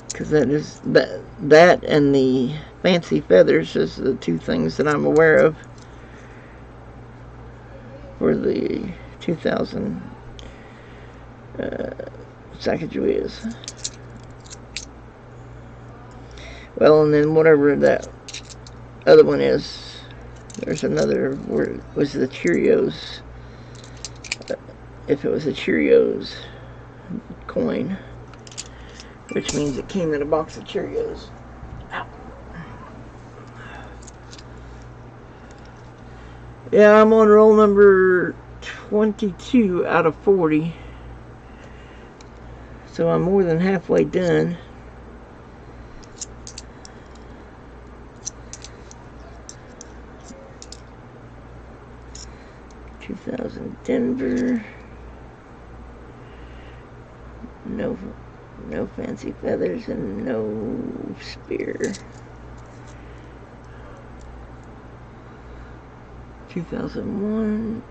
because that and the fancy feathers is the two things that I'm aware of for the 2000 Sacagaweas. Well, and then whatever that other one is, there's another word, was the Cheerios. If it was a Cheerios coin, which means it came in a box of Cheerios. Ow. Yeah, I'm on roll number 22 out of 40. So I'm more than halfway done. Denver. No fancy feathers and no spear. 2001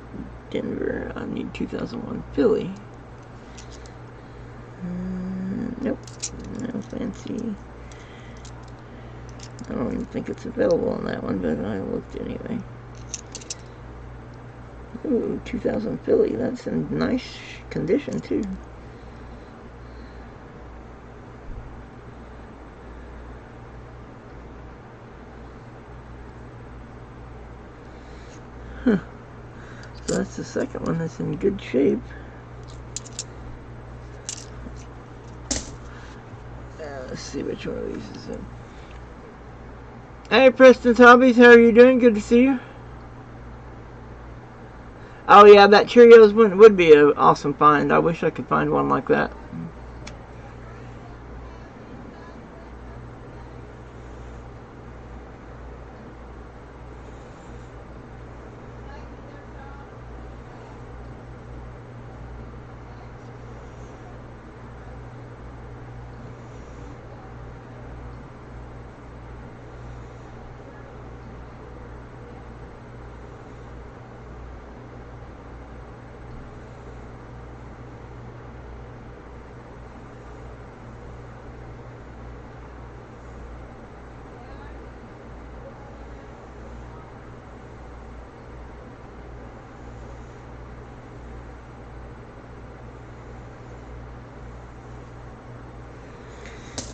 Denver. I need 2001 Philly. Nope, no fancy. I don't even think it's available on that one, but I looked anyway. Ooh, 2000 Philly. That's in nice condition too. Huh. So that's the second one that's in good shape. Let's see which one of these is in. Hey, Preston's Hobbies, how are you doing? Good to see you. Oh yeah, that Cheerios one would be an awesome find. I wish I could find one like that.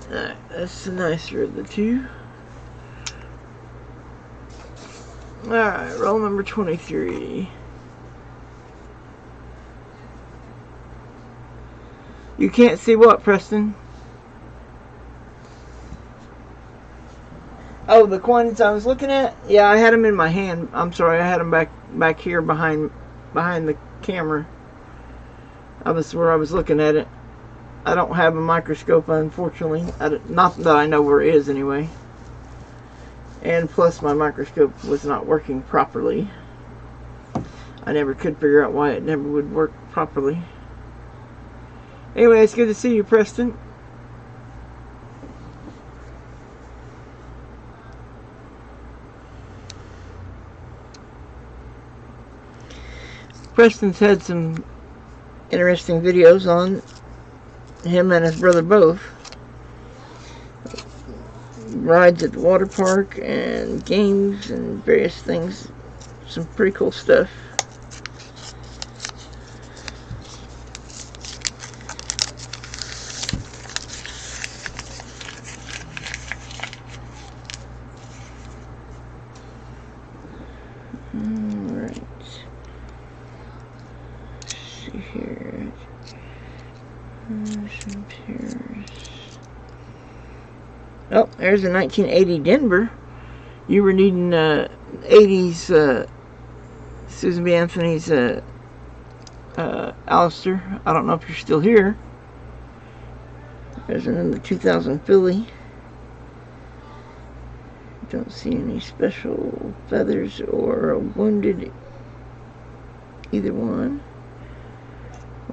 Alright, that's the nicer of the two. Alright, roll number 23. You can't see what, Preston? Oh, the coins I was looking at? Yeah, I had them in my hand. I'm sorry, I had them back here behind the camera. That was where I was looking at it. I don't have a microscope, unfortunately. Not that I know where it is, anyway. And plus, my microscope was not working properly. I never could figure out why it never would work properly. Anyway, it's good to see you, Preston. Preston's had some interesting videos on him and his brother both. Rides at the water park and games and various things. Some pretty cool stuff. Oh, there's a 1980 Denver. You were needing 80s Susan B. Anthony's Alistair. I don't know if you're still here. There's another 2000 Philly. Don't see any special feathers or wounded, either one,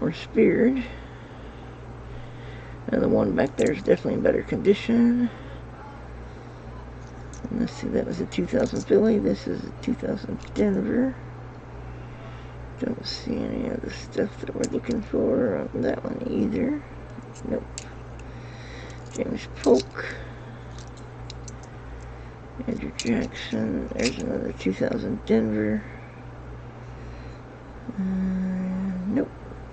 or speared. And the one back there is definitely in better condition. And let's see, that was a 2000 Philly. This is a 2000 Denver. Don't see any of the stuff that we're looking for on that one either. Nope. James Polk. Andrew Jackson. There's another 2000 Denver. Nope.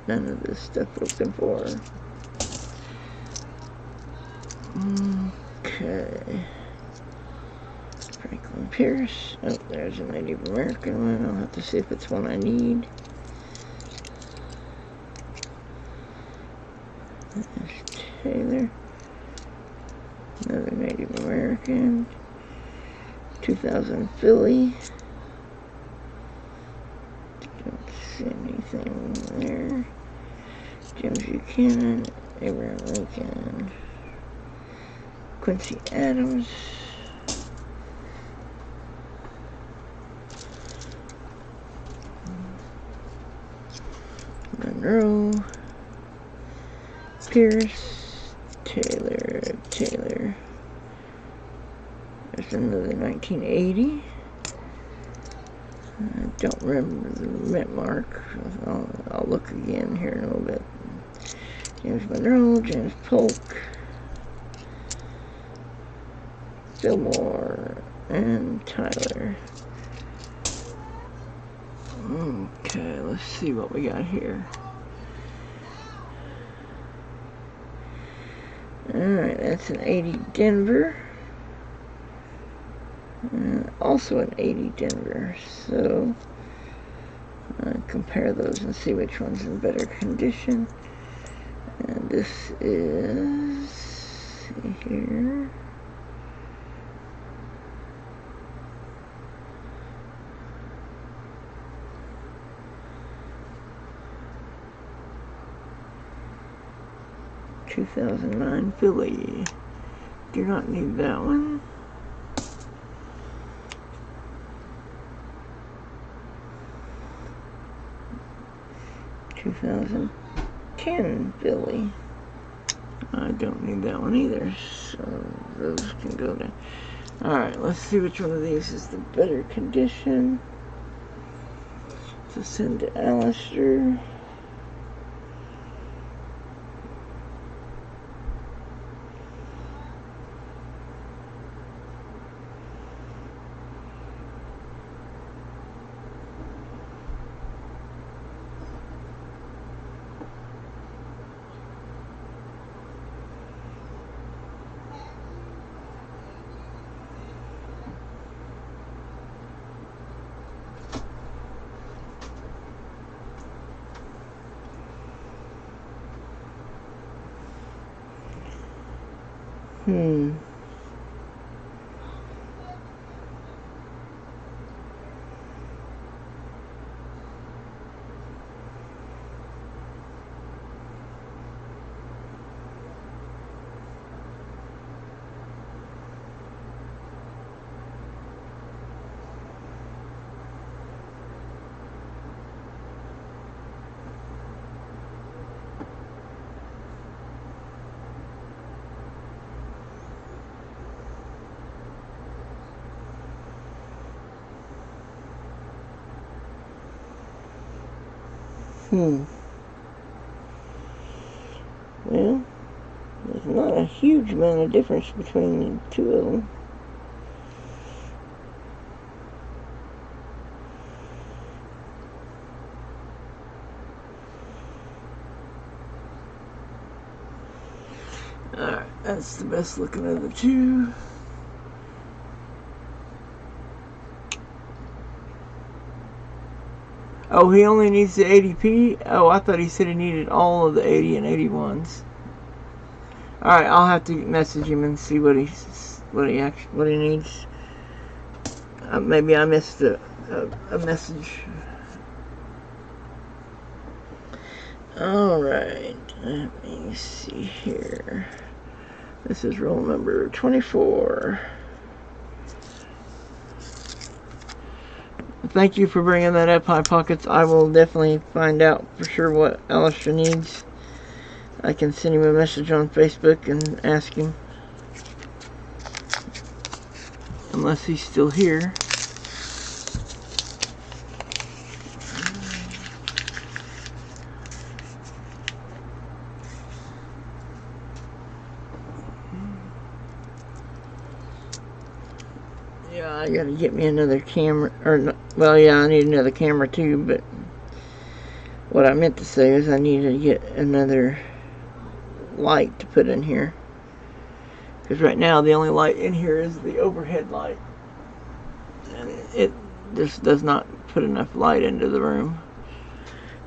None of this stuff we're looking for. Okay. Franklin Pierce. Oh, there's a Native American one. I'll have to see if it's one I need. There's Taylor. Another Native American. 2000 Philly. Don't see anything there. James Buchanan. Abraham Lincoln. Quincy Adams. Monroe. Pierce. Taylor. There's another 1980. I don't remember the mint mark. I'll look again here in a little bit. James Monroe, James Polk, Fillmore, and Tyler. Okay, let's see what we got here. Alright, that's an 80 Denver. Also an 80 Denver. So, compare those and see which one's in better condition. And this is, see here. ...2009 Philly. Do not need that one. ...2010 Philly. I don't need that one either, so those can go down. Alright, let's see which one of these is the better condition. So send to Alistair. Well, there's not a huge amount of difference between the two of them. Alright, that's the best looking of the two. Oh, he only needs the 80p? Oh, I thought he said he needed all of the 80 and 81s. All right, I'll have to message him and see what he needs. Maybe I missed a message. All right, let me see here. This is roll number 24. Thank you for bringing that up, High Pockets. I will definitely find out for sure what Alistair needs. I can send him a message on Facebook and ask him. Unless he's still here. Yeah, I gotta get me another camera. Well, yeah, I need another camera too, but what I meant to say is I need to get another light to put in here. Because right now the only light in here is the overhead light. And it just does not put enough light into the room.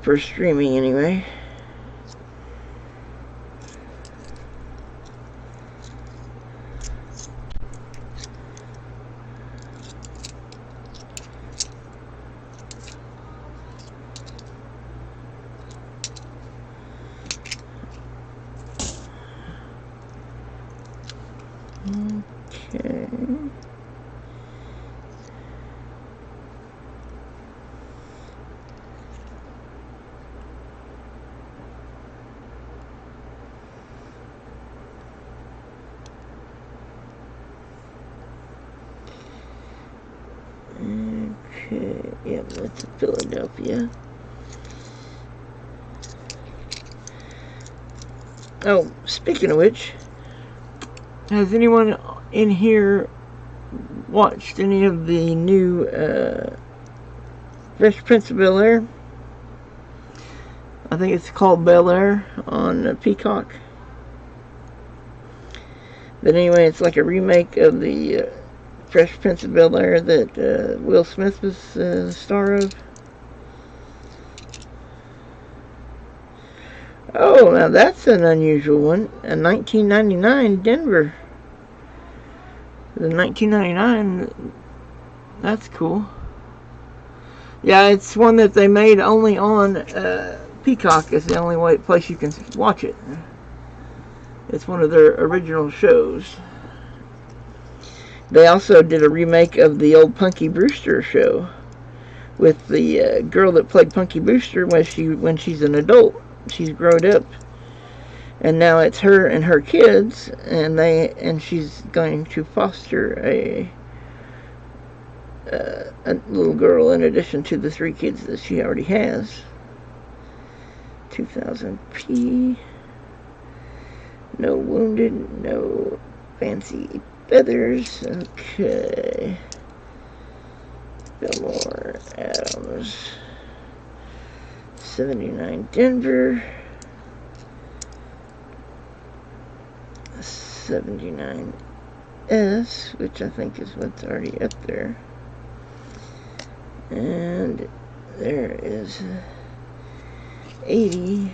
For streaming anyway. Okay. Okay, yep, that's Philadelphia. Oh, speaking of which, has anyone in here watched any of the new Fresh Prince of Bel-Air? I think it's called Bel-Air on Peacock. But anyway, it's like a remake of the Fresh Prince of Bel-Air that Will Smith was the star of. Oh, now that's an unusual one. A 1999 Denver. The 1999, that's cool. Yeah, it's one that they made only on Peacock. It's the only place you can watch it. It's one of their original shows. They also did a remake of the old Punky Brewster show with the girl that played Punky Brewster when she's an adult. She's grown up, and now it's her and her kids, and she's going to foster a little girl in addition to the 3 kids that she already has. 2000p. No wounded, no fancy feathers. Okay. Fillmore Adams. 79 Denver. 79S, which I think is what's already up there. And there is 80.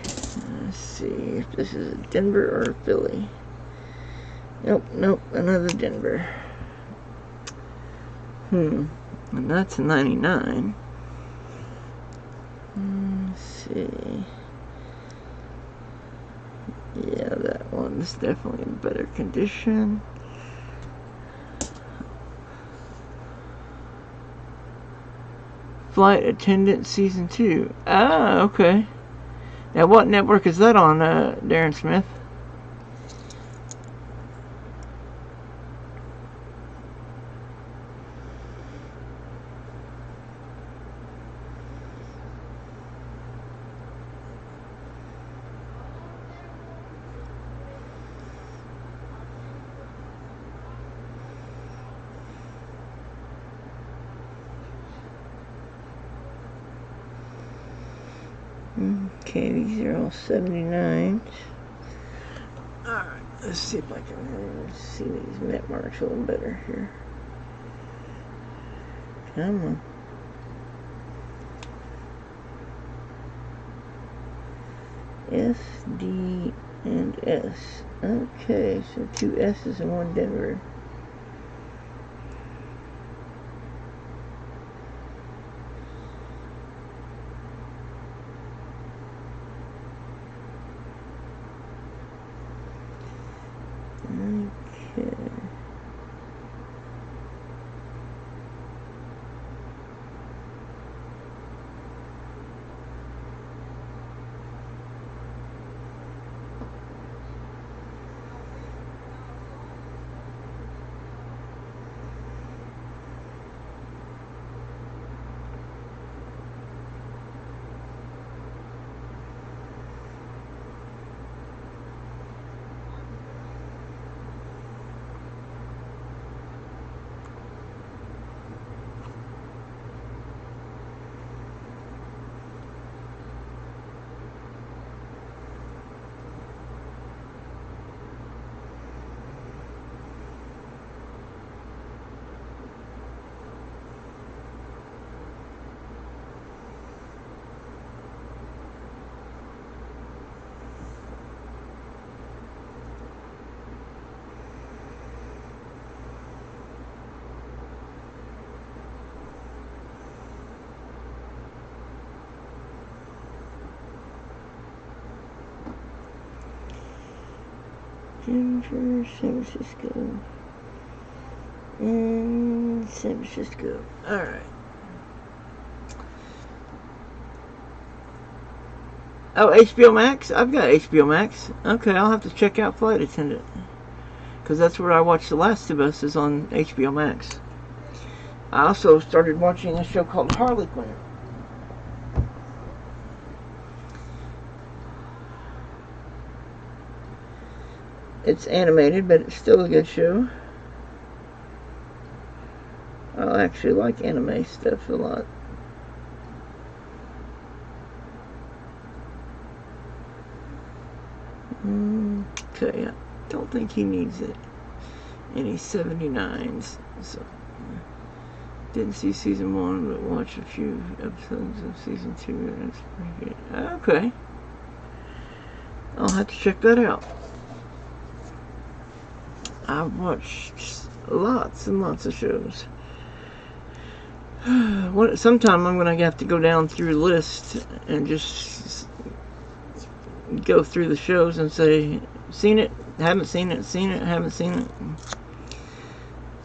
Let's see if this is a Denver or a Philly. Nope, another Denver. And that's a 99. Let's see. Yeah, that one's definitely in better condition. Flight Attendant Season 2. Ah, okay. Now, what network is that on, Darren Smith? Okay, these are all 79s. Alright, let's see if I can see these map marks a little better here. Come on. SD and S. Okay, so 2 S's and 1 Denver. Okay. Denver, San Francisco, and San Francisco. Alright. Oh, HBO Max? I've got HBO Max. Okay, I'll have to check out Flight Attendant. Because that's where I watched The Last of Us, is on HBO Max. I also started watching a show called Harlequin. It's animated, but it's still a good show. I actually like anime stuff a lot. Okay, I don't think he needs it. Any 79s. So, didn't see season 1, but watched a few episodes of season 2, and it's pretty good. Okay. I'll have to check that out. I've watched lots and lots of shows. Sometime I'm going to have to go down through the list and just go through the shows and say, seen it, haven't seen it, haven't seen it.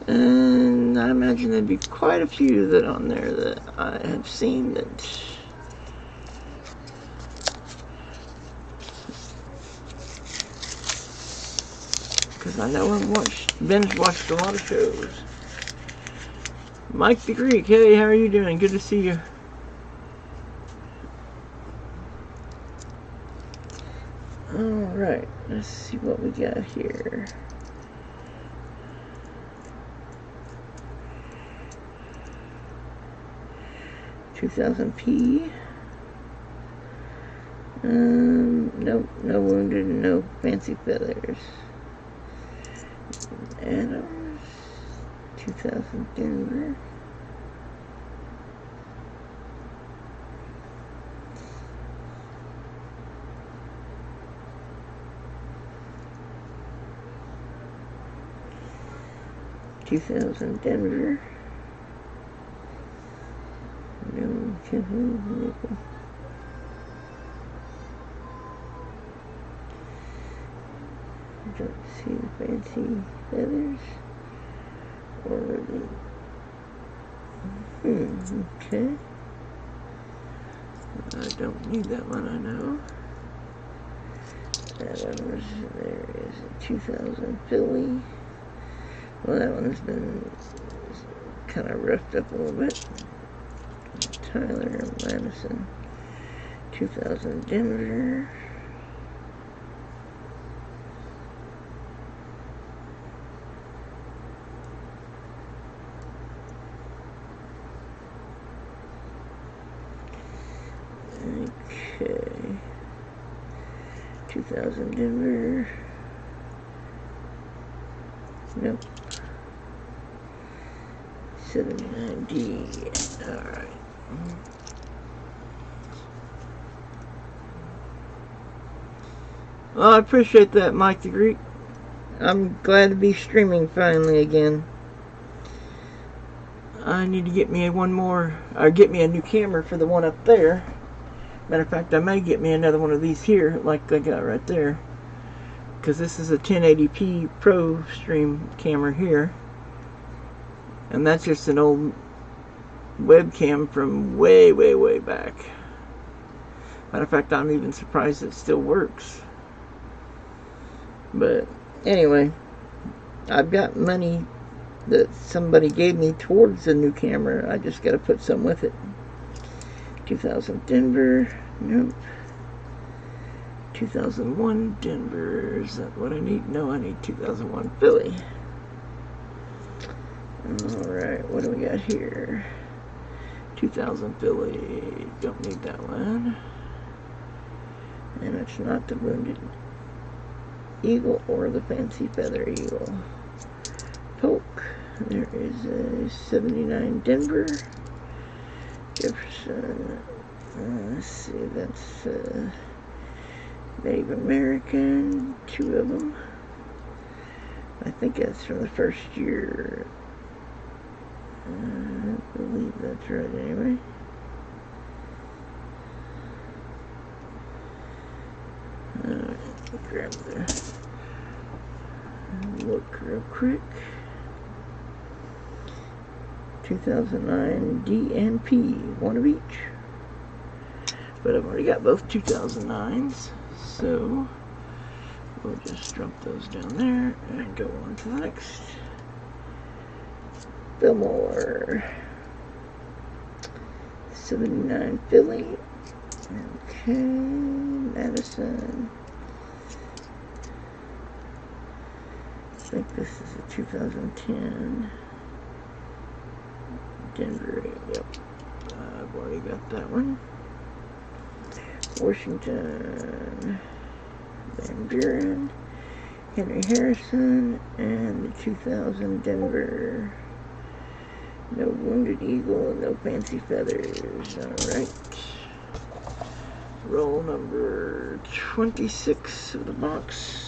And I imagine there'd be quite a few that on there that I have seen that because I know I've binge watched a lot of shows. Mike the Greek, hey, how are you doing? Good to see you. Alright, let's see what we got here. $2,000p. Nope, no wounded, no fancy feathers. Adams, 2000 Denver. $2,000 Denver. No, don't see the fancy feathers or the okay. I don't need that one, I know. Adams, there is a 2000 Philly. Well, that one's been kind of roughed up a little bit. Tyler Madison, 2000 Denver. Okay, 2000 Denver. Nope. 79D. Alright. Well, I appreciate that, Mike the Greek. I'm glad to be streaming finally again. I need to get me one more, or get me a new camera for the one up there. Matter of fact, I may get me another one of these here, like I got right there. Because this is a 1080p Pro Stream camera here. And that's just an old webcam from way, way, way back. Matter of fact, I'm even surprised it still works. But anyway, I've got money that somebody gave me towards the new camera. I just got to put some with it. 2000 Denver. Nope. 2001 Denver. Is that what I need? No, I need 2001 Philly. Alright, what do we got here? 2000 Philly. Don't need that one. And it's not the Wounded Eagle or the Fancy Feather Eagle. Polk. There is a 79 Denver. Jefferson. Let's see, that's Native American. 2 of them. I think that's from the first year. I believe that's right anyway. Grab the look real quick. 2009 D and P, one of each. But I've already got both 2009s, so we'll just drop those down there and go on to the next. Fillmore. 79 Philly. Okay, Madison. I think this is a 2010 Denver. Yep, I've already got that one. Washington, Van Buren, Henry Harrison, and the 2000 Denver. No Wounded Eagle, no Fancy Feathers. Alright. Roll number 26 of the box.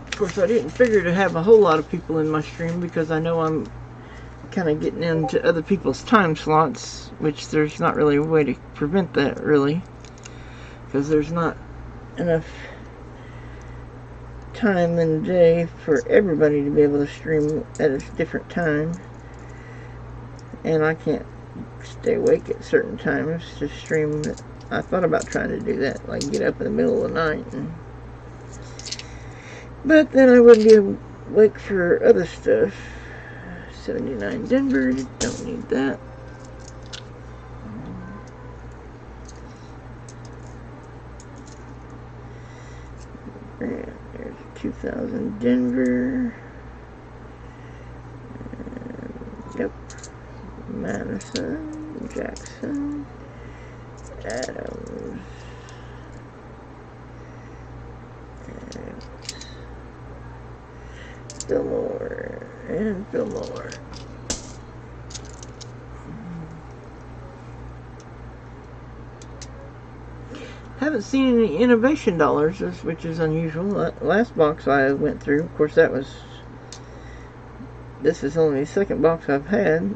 Of course, I didn't figure to have a whole lot of people in my stream because I know I'm kind of getting into other people's time slots, which there's not really a way to prevent that, really, because there's not enough time in the day for everybody to be able to stream at a different time, and I can't stay awake at certain times to stream. I thought about trying to do that, like get up in the middle of the night, but then I wouldn't be awake for other stuff. 79 Denver, don't need that. And there's 2000 Denver. And, yep. Madison, Jackson, Adams, and Fillmore, and Fillmore. Haven't seen any innovation dollars, which is unusual. Last box I went through, of course, this is only the second box I've had,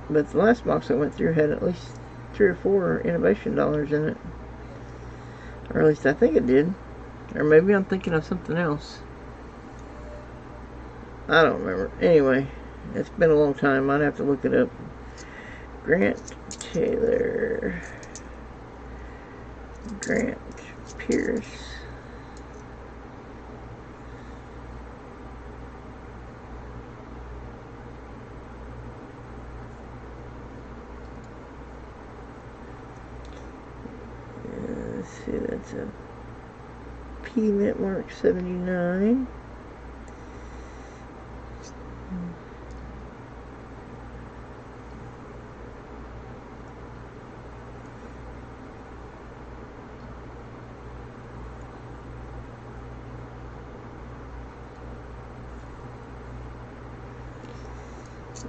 but the last box I went through had at least 3 or 4 innovation dollars in it. Or at least I think it did. Or maybe I'm thinking of something else. I don't remember. Anyway, it's been a long time. I'd have to look it up. Grant Taylor. Grant Pierce. Let's see, that's a P Mint Mark 79.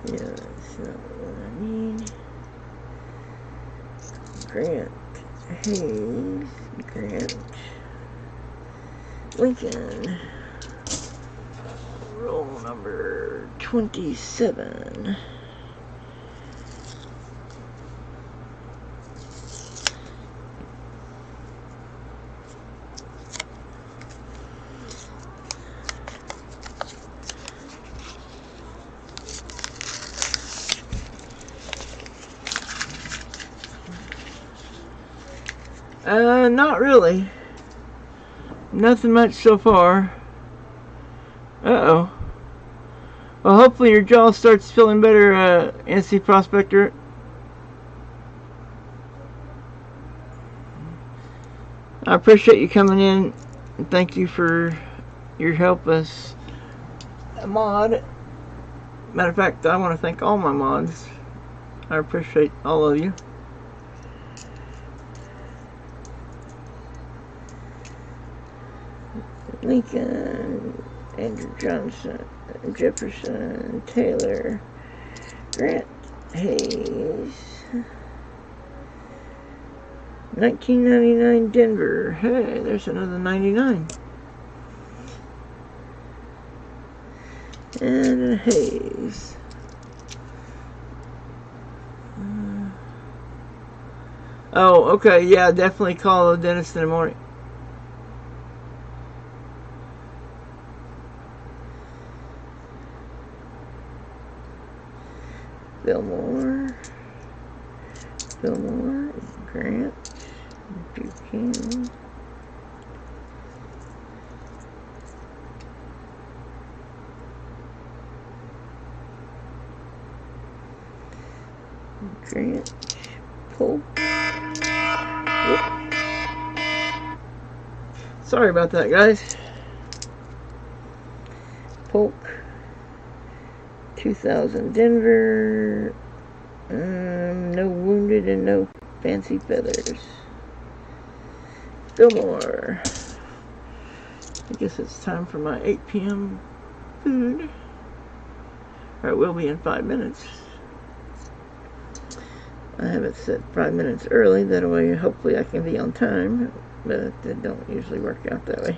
Yeah, that's not what I need. Grant Hayes, Grant Lincoln, roll number 27. Not really. Nothing much so far. Uh-oh. Well, hopefully your jaw starts feeling better, NC Prospector. I appreciate you coming in, and thank you for your help as a mod. Matter of fact, I want to thank all my mods. I appreciate all of you. Lincoln, Andrew Johnson, Jefferson, Taylor, Grant Hayes, 1999 Denver. Hey, there's another 99. And Hayes. Oh, okay, yeah, definitely call the dentist in the morning. Fillmore, Grant, Buchanan, Grant, Polk. Whoop. Sorry about that, guys. Polk, 2000 Denver. No wounded and no fancy feathers. Fillmore. I guess it's time for my 8 p.m. food. Or it will be in 5 minutes. I have it set 5 minutes early. That way, hopefully, I can be on time. But it don't usually work out that way.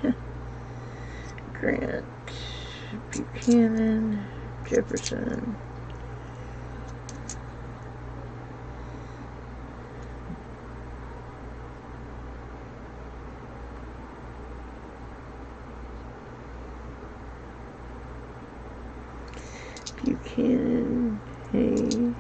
Grant, Buchanan, Jefferson. Buchanan, Hayes.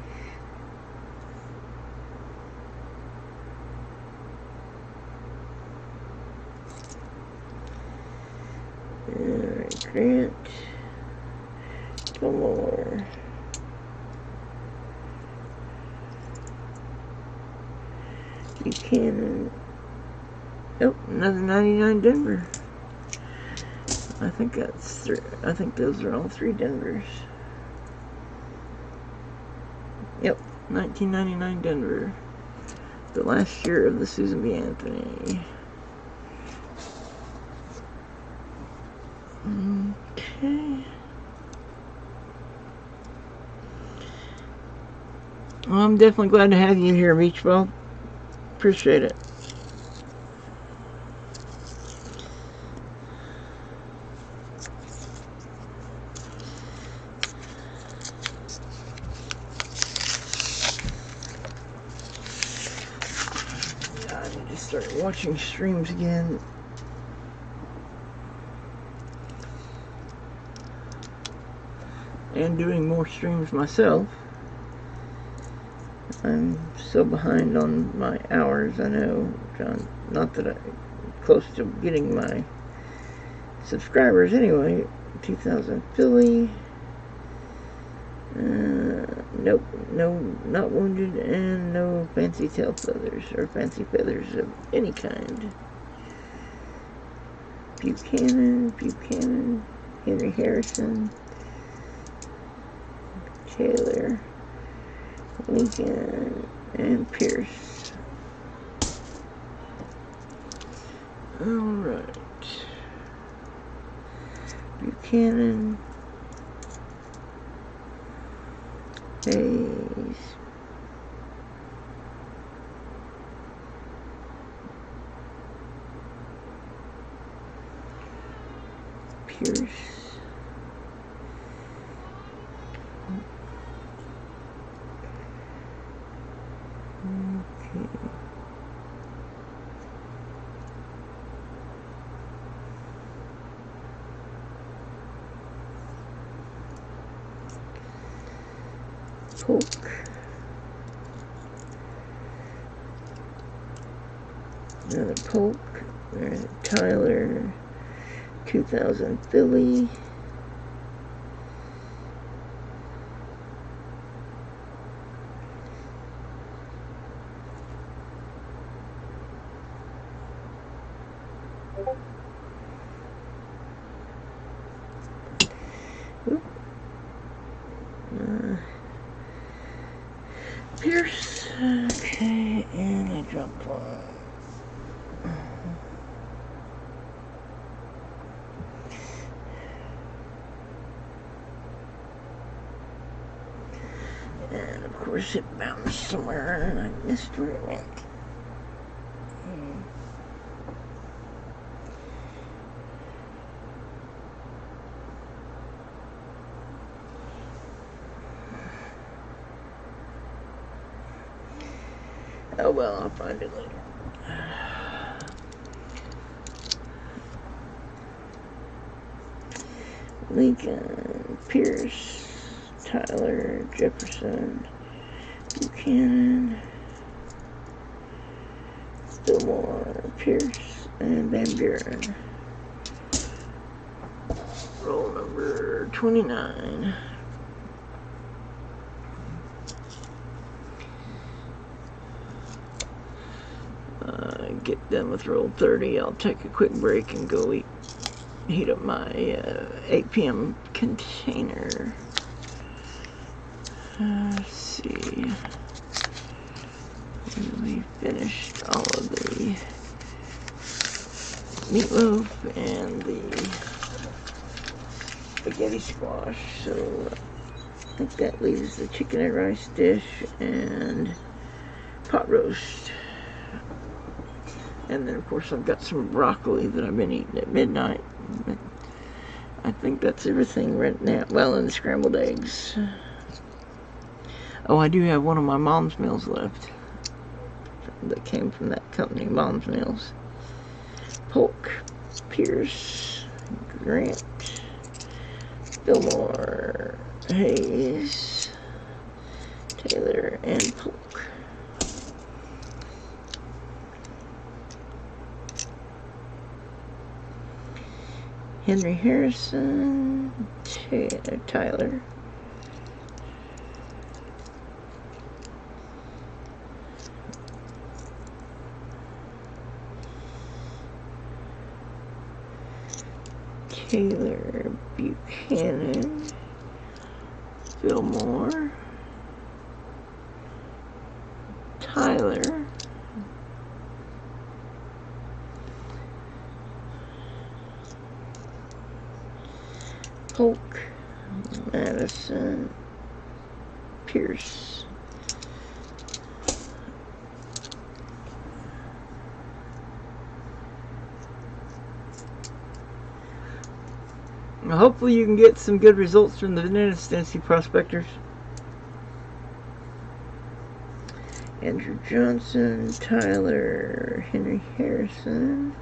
Alright, Grant. Fillmore. Buchanan. Oh, another 99 Denver. I think that's three. I think those are all 3 Denvers. Yep, 1999 Denver. The last year of the Susan B. Anthony. Okay. Well, I'm definitely glad to have you here, Beachball. Appreciate it. I need to start watching streams again. And doing more streams myself. I'm so behind on my hours, I know, John. Not that I'm close to getting my subscribers anyway. 2000 Philly. Nope, no, not wounded, and no fancy tail feathers, or fancy feathers of any kind. Buchanan, Henry Harrison, Taylor, Lincoln, and Pierce. Alright. Buchanan. Hayes. Pierce. Okay. Polk. Another Polk. There's Tyler. 2000 Philly. Pierce. Okay, and I dropped one. And of course it bounced somewhere and I missed where it went. Oh well, I'll find it later. Lincoln, Pierce, Tyler, Jefferson, Buchanan, Fillmore, Pierce, and Van Buren. Roll number 29. Get done with roll 30. I'll take a quick break and go heat up my 8 p.m. container. Let's see. We finished all of the meatloaf and the spaghetti squash, so I think that leaves the chicken and rice dish and pot roast. And then, of course, I've got some broccoli that I've been eating at midnight. But I think that's everything right now. Well, and the scrambled eggs. Oh, I do have one of my mom's meals left. That came from that company, Mom's Meals. Polk, Pierce, Grant, Fillmore, Hayes, Taylor, and Polk. Henry Harrison, Tyler, Taylor, Buchanan, Fillmore, Tyler, Polk, Madison, Pierce, hopefully you can get some good results from the vanilla Stancy prospectors. Andrew Johnson, Tyler, Henry Harrison,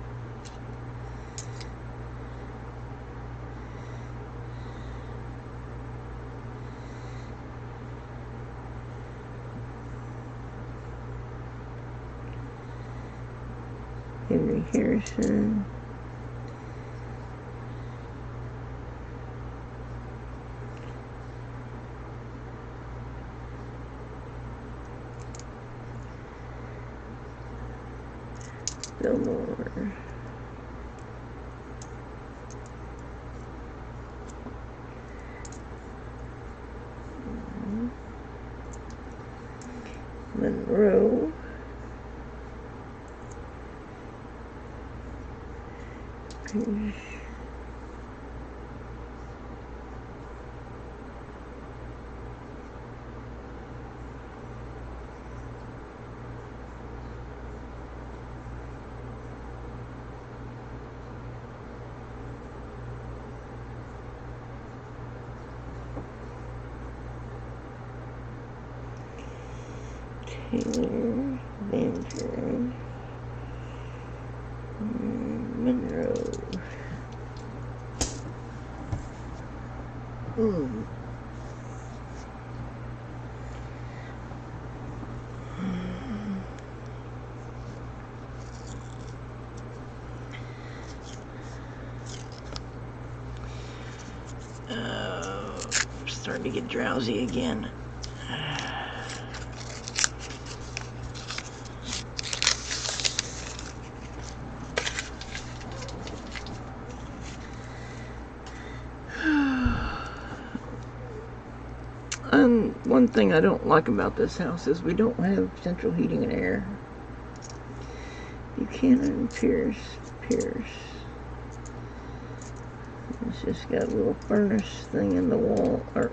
Henry Harrison, Fillmore, Monroe, Taylor, Van Buren, Monroe. I'm starting to get drowsy again. One thing I don't like about this house is we don't have central heating and air. Buchanan, Pierce. It's just got a little furnace thing in the wall, or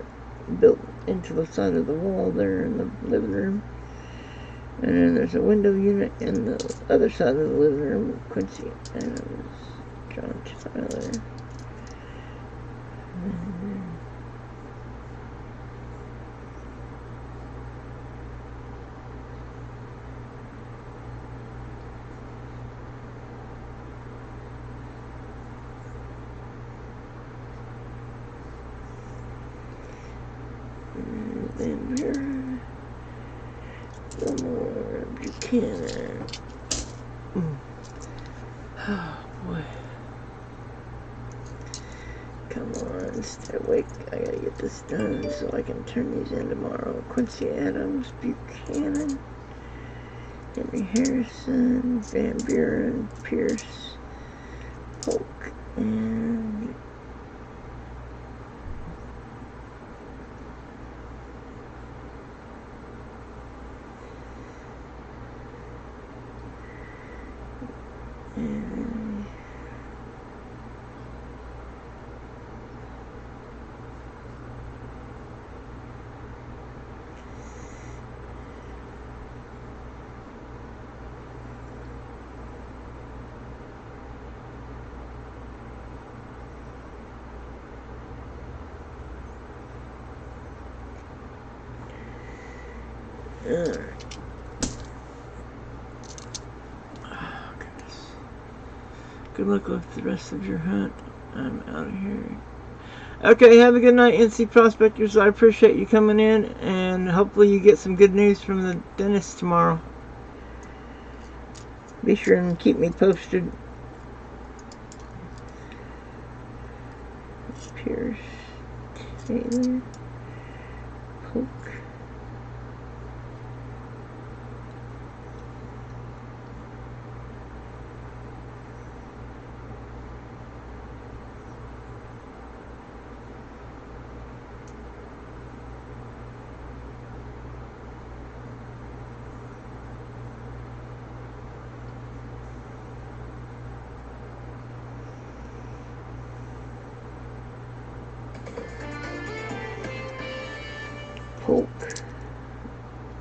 built into the side of the wall there in the living room. And then there's a window unit in the other side of the living room. Quincy Adams, John Tyler. Van Buren, Fillmore, Buchanan. Oh boy. Come on, stay awake. I gotta get this done so I can turn these in tomorrow. Quincy Adams, Buchanan, Henry Harrison, Van Buren, Pierce, Polk, and alright. Oh, goodness. Good luck with the rest of your hunt. I'm out of here. Okay, have a good night, NC Prospectors. I appreciate you coming in, and hopefully you get some good news from the dentist tomorrow. Be sure and keep me posted. Pierce, Taylor, Polk.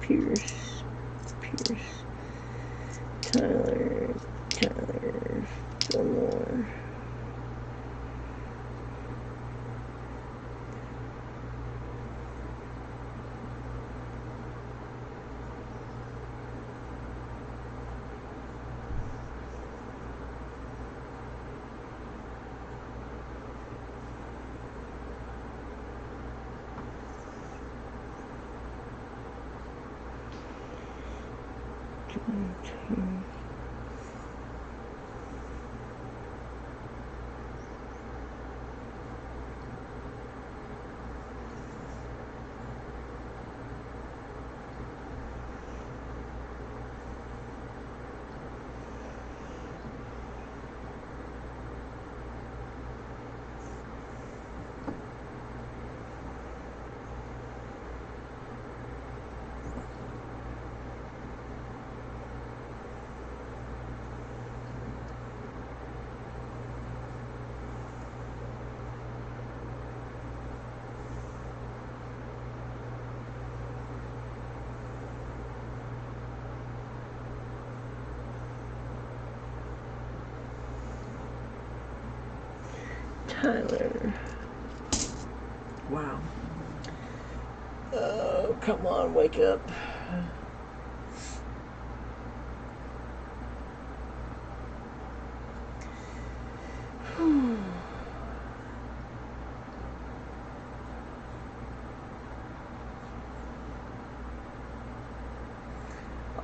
Pierce, Tyler, Fillmore. Tyler. Wow. Oh, come on, wake up.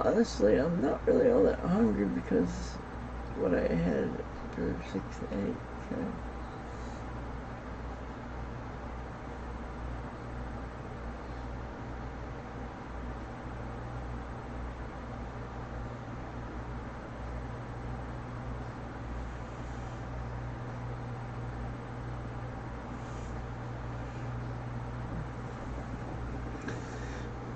Honestly, I'm not really all that hungry because what I had for 6 to 8. Okay.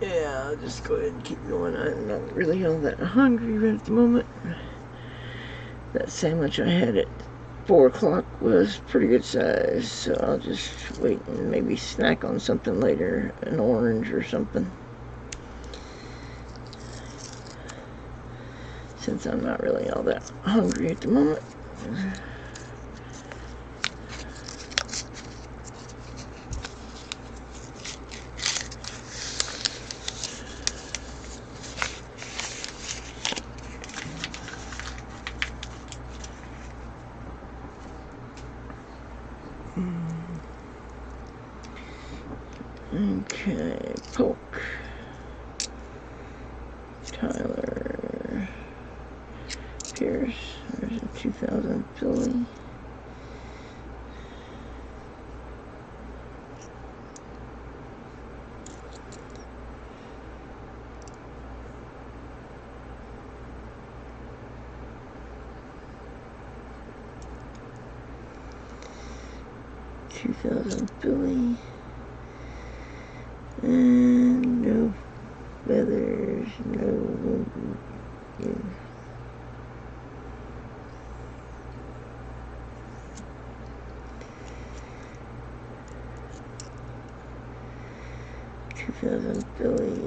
Yeah, I'll just go ahead and keep going. I'm not really all that hungry right at the moment. That sandwich I had at 4 o'clock was pretty good size, so I'll just wait and maybe snack on something later, an orange or something. Since I'm not really all that hungry at the moment. Okay, Polk, Tyler, Pierce, there's a 2000 Philly. Billy, and no feathers, no. Yeah. Billy.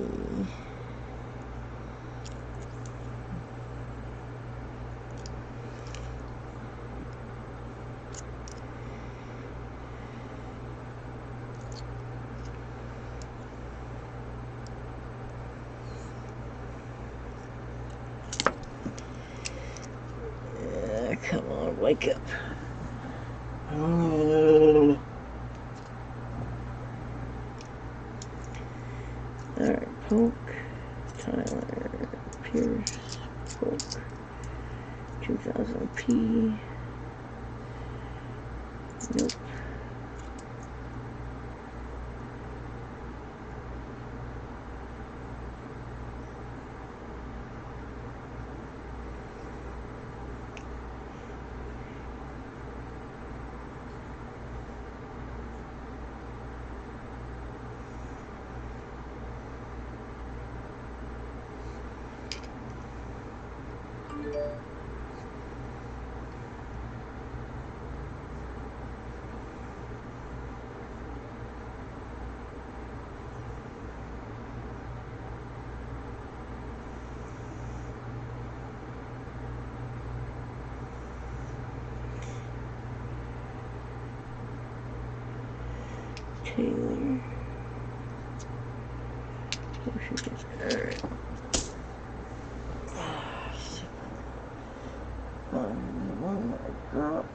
Come on, wake up. Oh. Alright, Polk, Tyler, Pierce, Polk, 2000 P. Nope. Taylor. Alright. One more drop.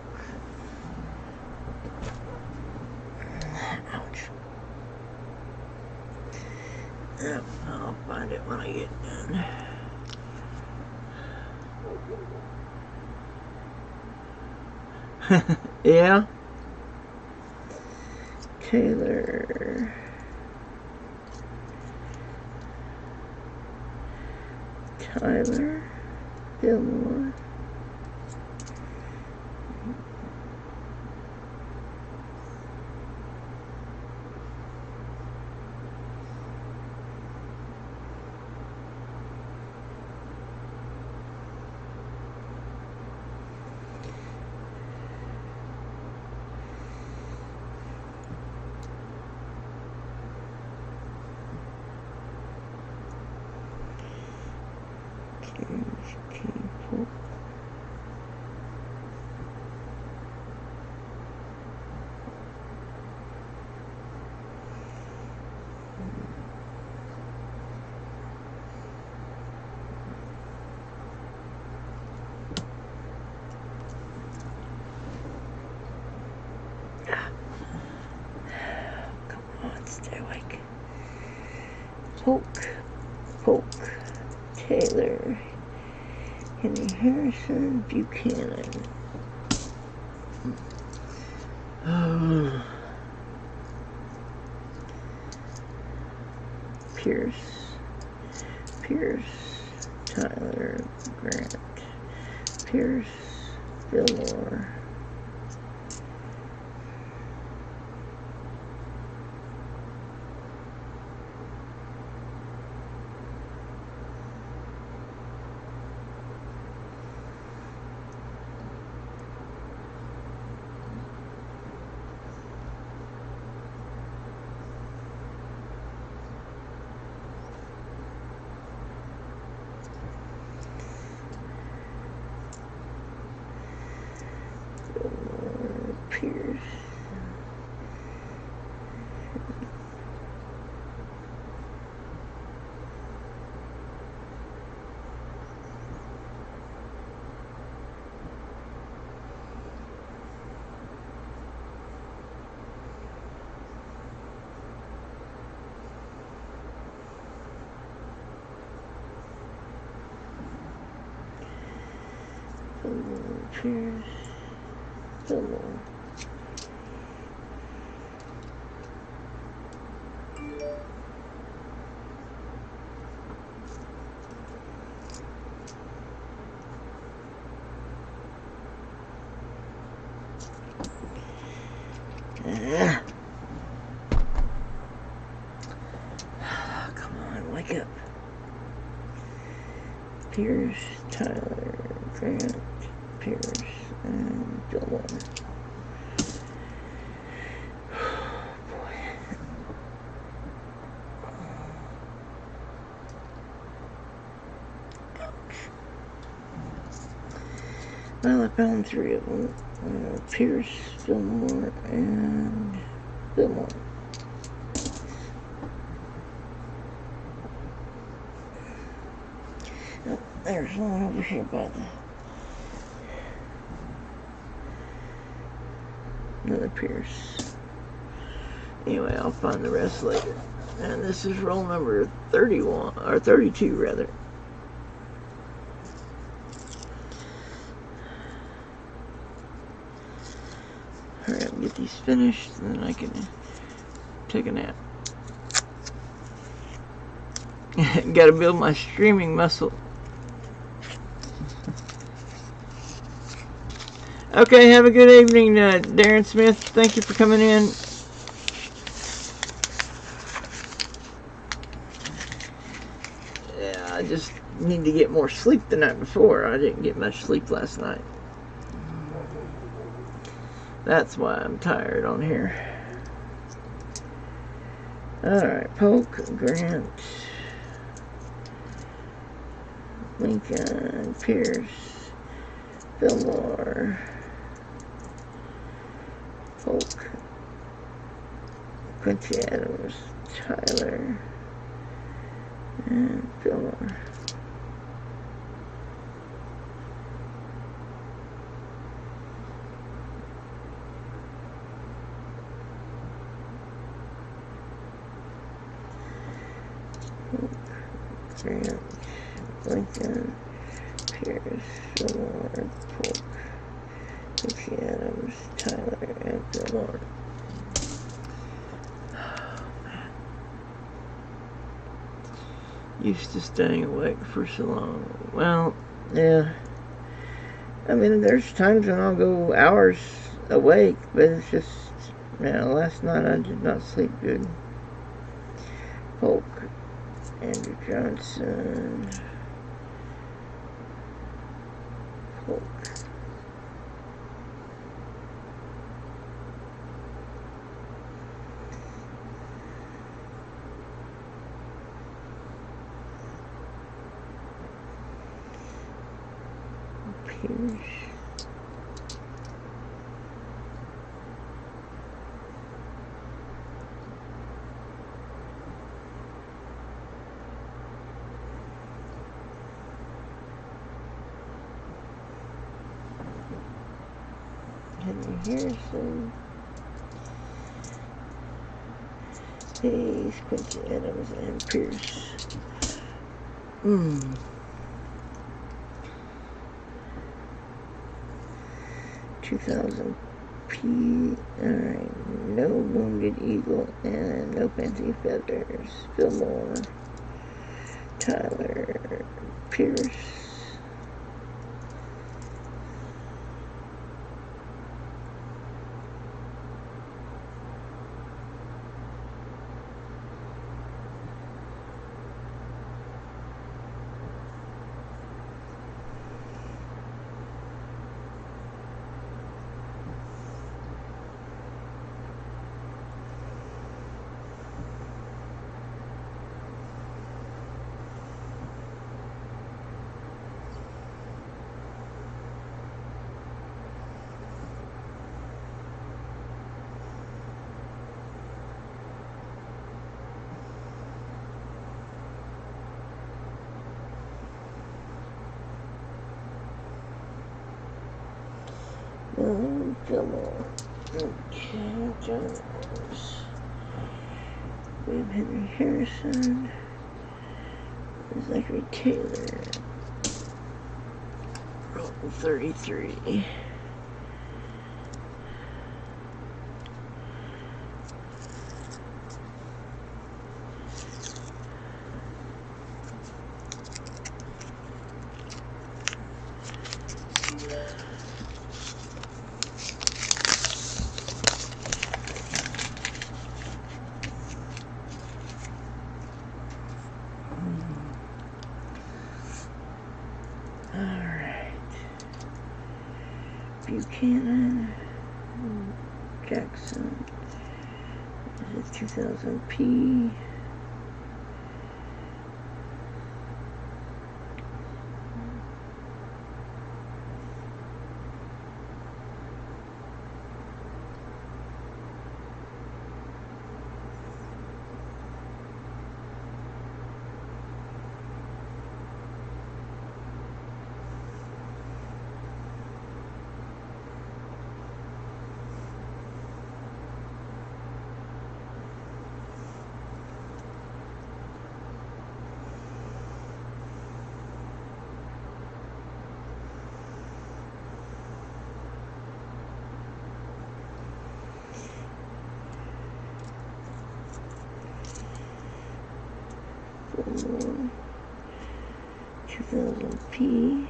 Ouch. Yep, I'll find it when I get done. Yeah. Taylor. Tyler. Fillmore. Polk. Polk, Taylor, Henry Harrison, Buchanan. Pierce, Tyler, Grant, Pierce, Fillmore. Pierce. Fillmore. Come on, wake up. Pierce, Tyler, Grant, Pierce, and Fillmore. Well, I found 3 of them. Pierce, Fillmore, and Fillmore. Oh, there's one over here by another Pierce. Anyway, I'll find the rest later. And this is roll number 31, or 32 rather. Alright, I'll get these finished, and then I can take a nap. Gotta build my streaming muscle. Okay, have a good evening, Darren Smith. Thank you for coming in. Yeah, I just need to get more sleep the night before. I didn't get much sleep last night. That's why I'm tired on here. Alright, Polk, Grant, Lincoln, Pierce, Fillmore, Polk, Quincy Adams, Tyler, and Fillmore. Grant, Lincoln, Pierce, Fillmore, Polk, Quincy Adams, Tyler, and Fillmore. Oh, man. Used to staying awake for so long. Well, yeah. I mean, there's times when I'll go hours awake, but it's just, last night I did not sleep good. Polk, Andrew Johnson, Polk, Pierce, Henry Harrison, Hayes, Quincy Adams, and Pierce. 2000 P. Alright, no Wounded Eagle and no Fancy Feathers. Fillmore, Tyler, Pierce. Fillmore. Okay, Jones. William Henry Harrison. Zachary Taylor. Roll 33. Buchanan, Jackson, is it 2000 P. Fillmore, 2000 P.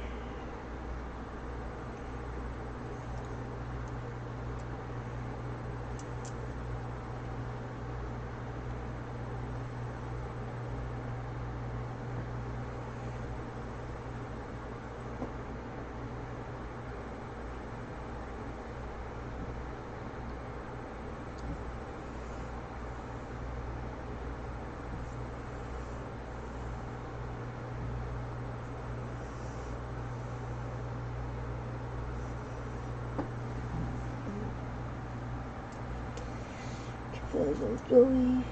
Bowie,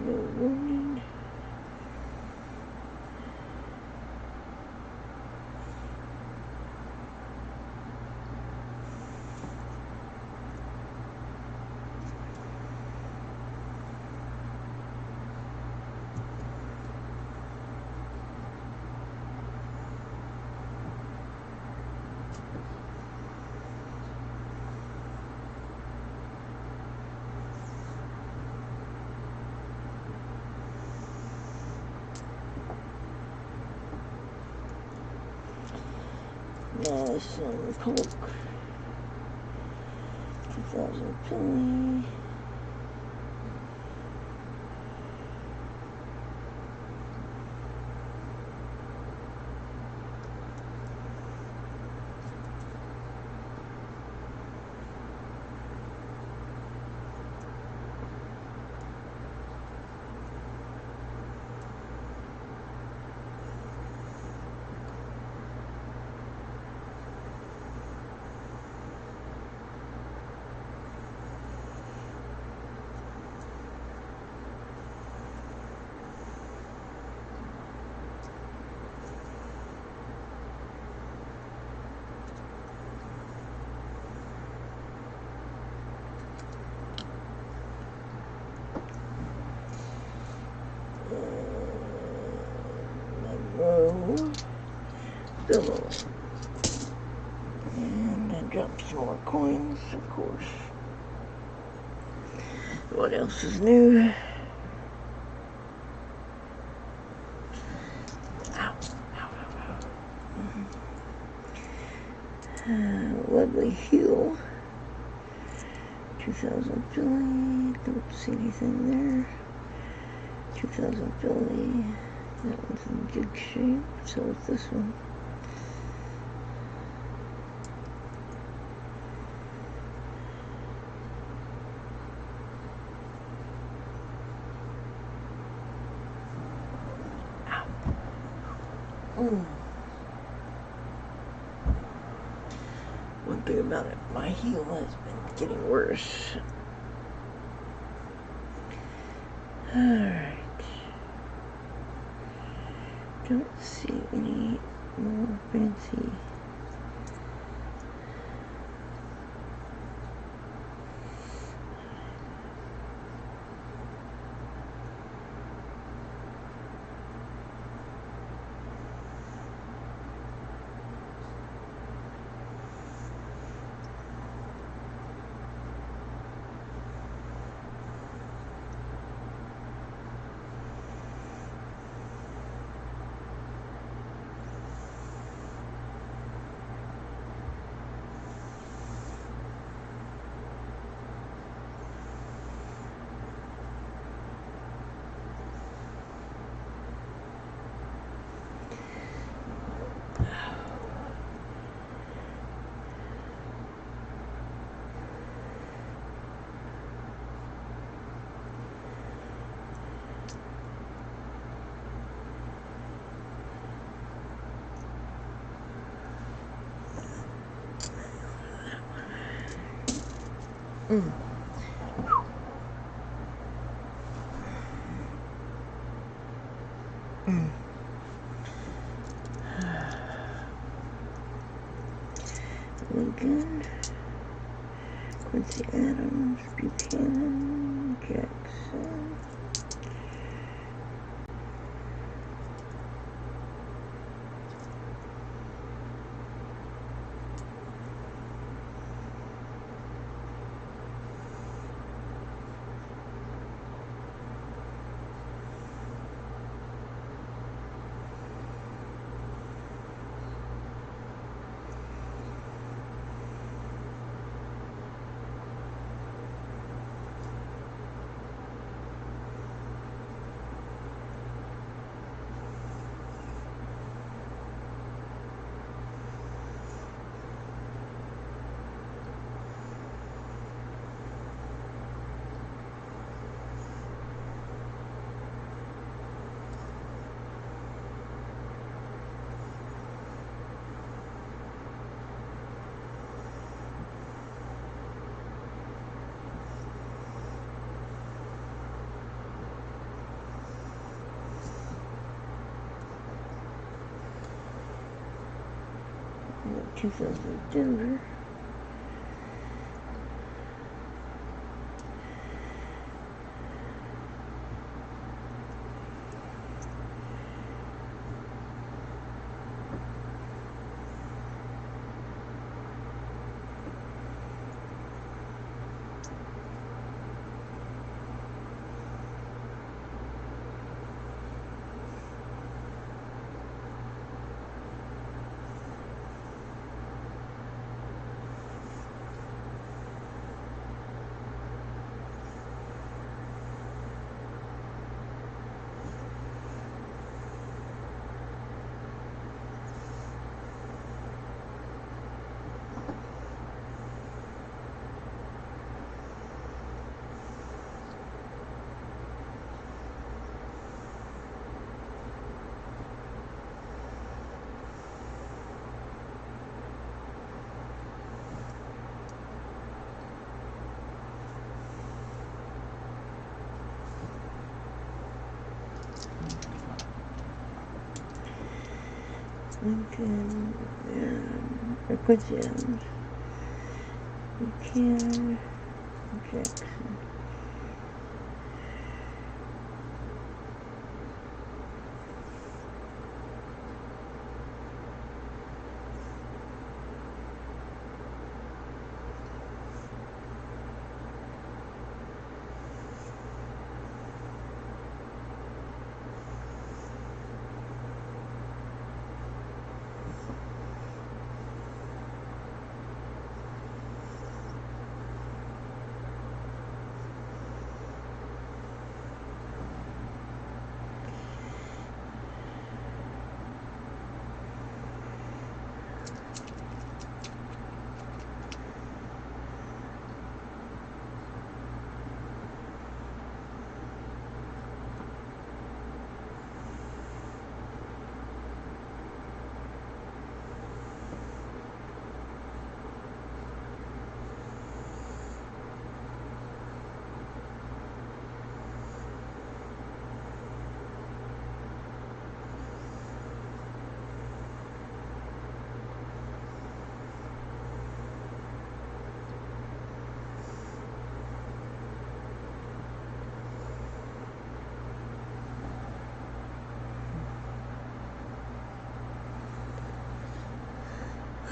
no wounded. Madison Polk, 2000 Philly. Billow. And I dropped some more coins, of course. What else is new? Ow, ow, ow, ow. Lovely Hill. 2000 Philly. Don't see anything there. 2000 Philly. That one's in jig shape. So is this one. One thing about it, my heel has been getting worse. Alright. Don't see any more fancy. Lincoln, Quincy Adams, Buchanan, Jackson. And 2000 Denver. Lincoln, Quincy Adams, Buchanan, Jackson.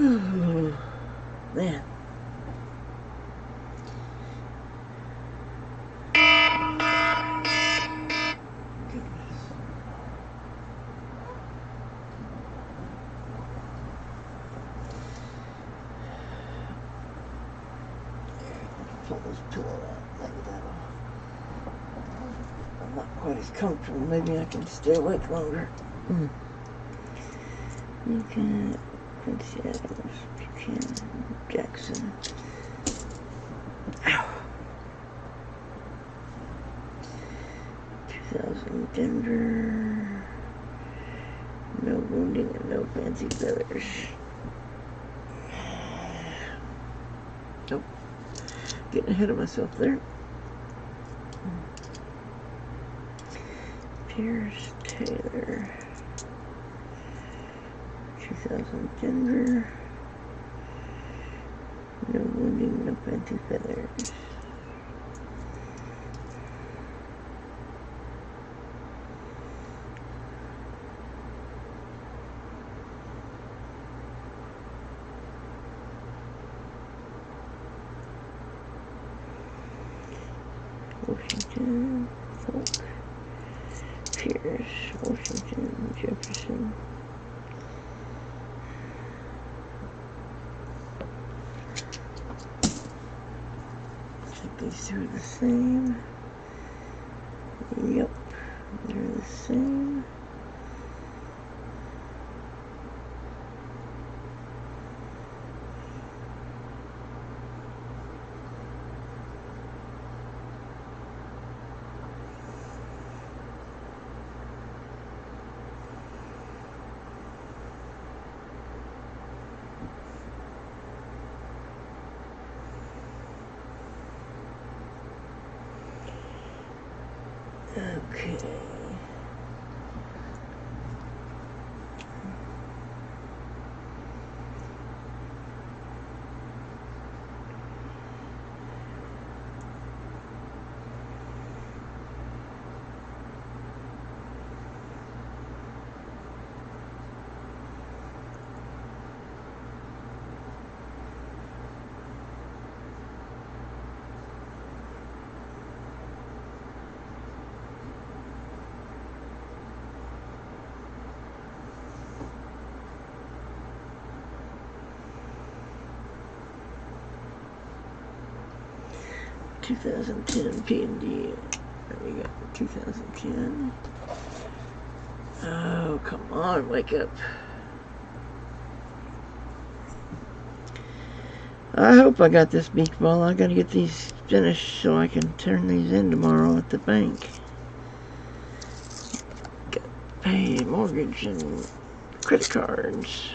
Man. Pull this pillow out. Maybe that'll. I'm not quite as comfortable. Maybe I can stay awake longer. Okay. Quincy Adams, Buchanan, Jackson. Ow. 2000 Denver. No wounding and no fancy feathers. Nope. Getting ahead of myself there. Pierce Taylor. 2000 Denver. No wounding, no fancy feathers. Washington, Polk, Pierce, Washington, Jefferson. I think these two are the same. Yep, they're the same. Okay. $2010 P&D. There we go. 2010. Oh, come on, wake up. I hope I got this beach ball. I gotta get these finished so I can turn these in tomorrow at the bank. Got to pay mortgage and credit cards.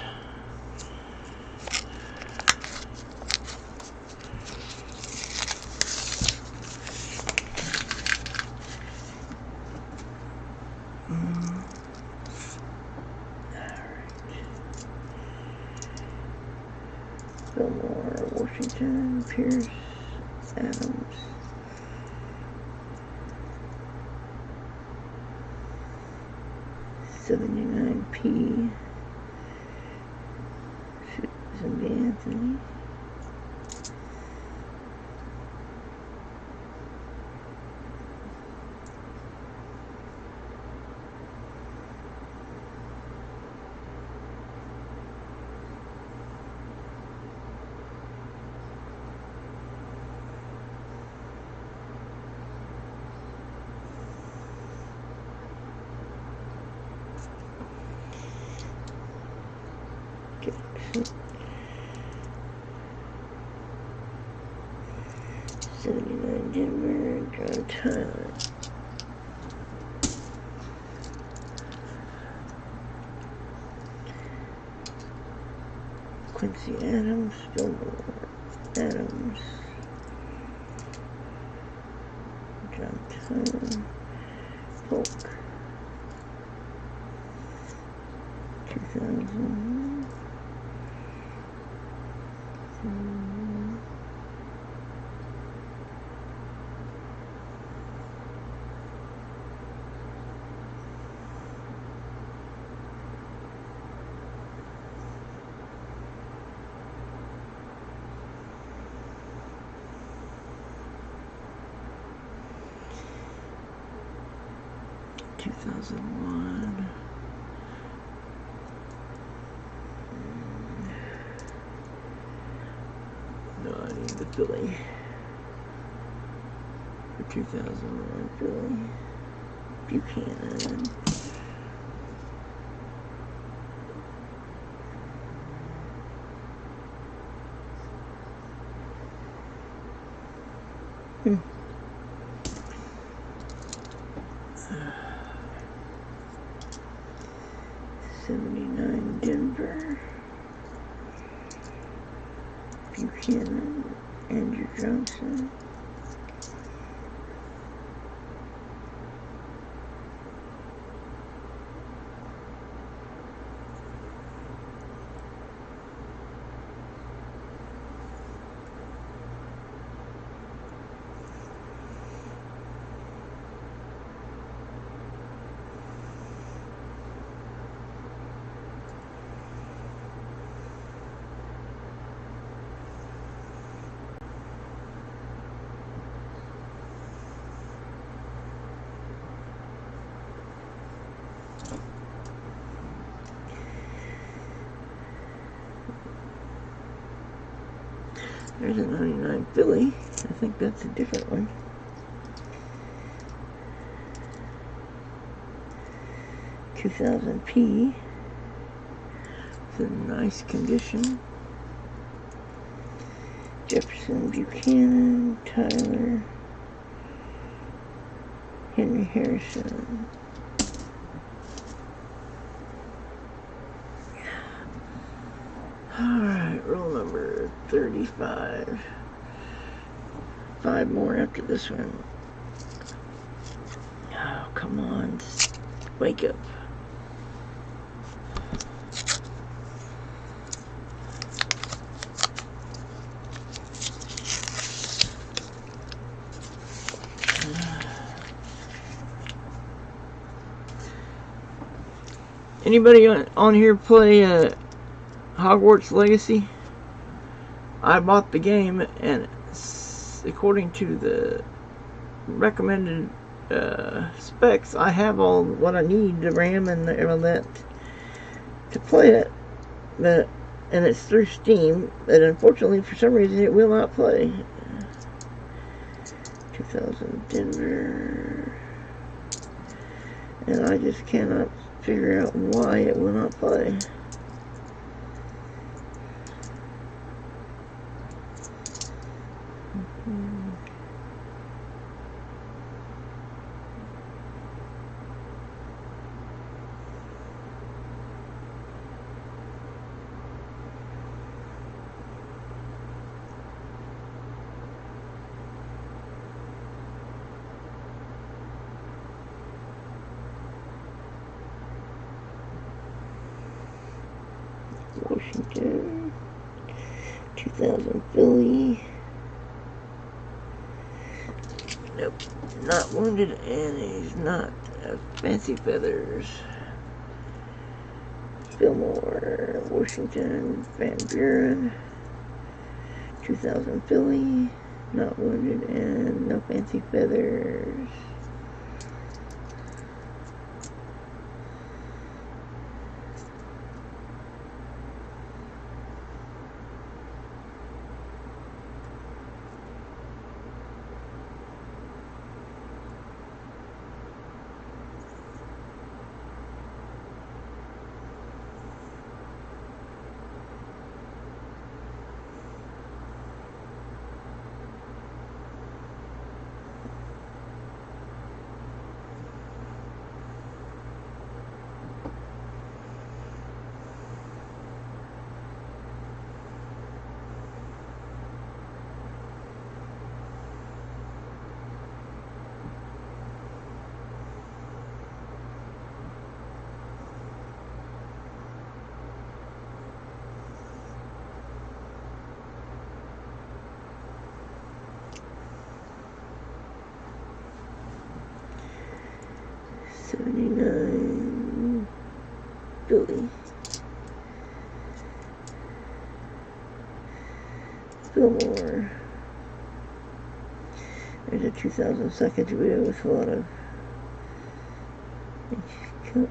Fillmore, Washington, Pierce, Adams. $79P. Susan B. Anthony. Jackson. 79 Denver, John Tyler. Quincy Adams, Fillmore, Adams, John Tyler, Polk, 2000. 2001. No, I need the Philly. For 2001 Philly. Buchanan. Hmm. 79 Denver. Buchanan. Andrew Johnson. There's a 99 Philly. I think that's a different one. $2,000 P. It's in nice condition. Jefferson, Buchanan, Tyler, Henry Harrison. Alright, roll number 35. 5 more after this one. Oh, come on. Just wake up. Anybody on here play Hogwarts Legacy? I bought the game, and according to the recommended specs, I have all what I need, the RAM and all that, to play it. And it's through Steam, but unfortunately for some reason it will not play. 2000 Denver, and I just cannot figure out why it will not play. Washington, 2000 Philly. Nope, not wounded, and he's not fancy feathers. Fillmore, Washington, Van Buren, 2000 Philly, not wounded, and no fancy feathers. Philly. Fillmore. There's a 2000 Sacagawea with a lot of 2000D.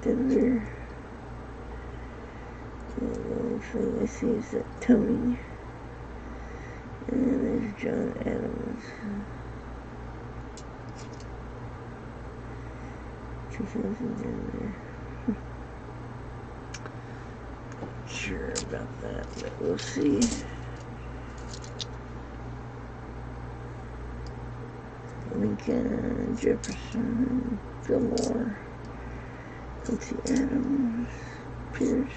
Denver. And the only thing I see is that Tony. And there's John Adams. 2000 Denver. Not sure about that, but we'll see. Lincoln, Jefferson, Fillmore, Quincy Adams, Pierce.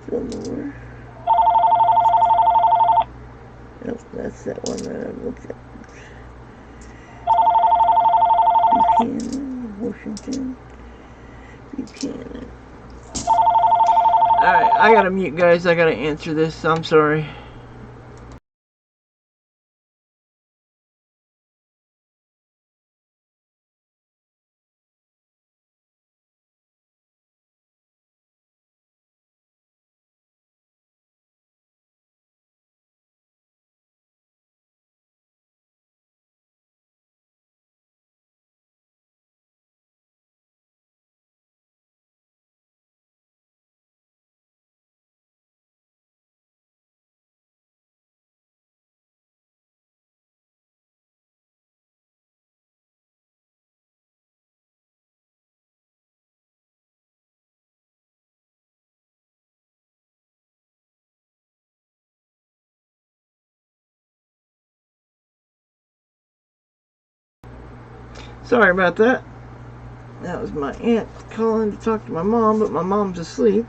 Fillmore. Nope, that's that one that I looked at. Buchanan, Washington, Buchanan. Alright, I gotta mute, guys. I gotta answer this. I'm sorry. Sorry about that. That was my aunt calling to talk to my mom, but my mom's asleep.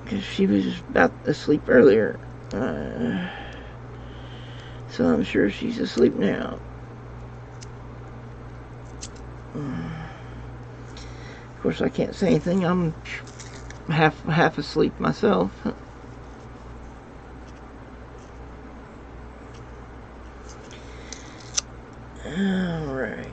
Because she was about asleep earlier. So I'm sure she's asleep now. Of course, I can't say anything. I'm half asleep myself. All right.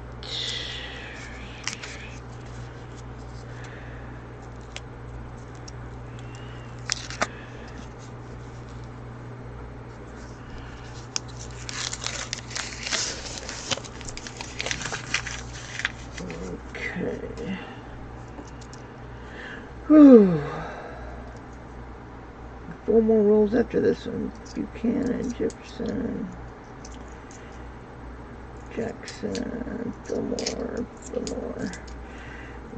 Okay. Whew. 4 more rolls after this one. Buchanan, Jefferson, Jackson, Fillmore.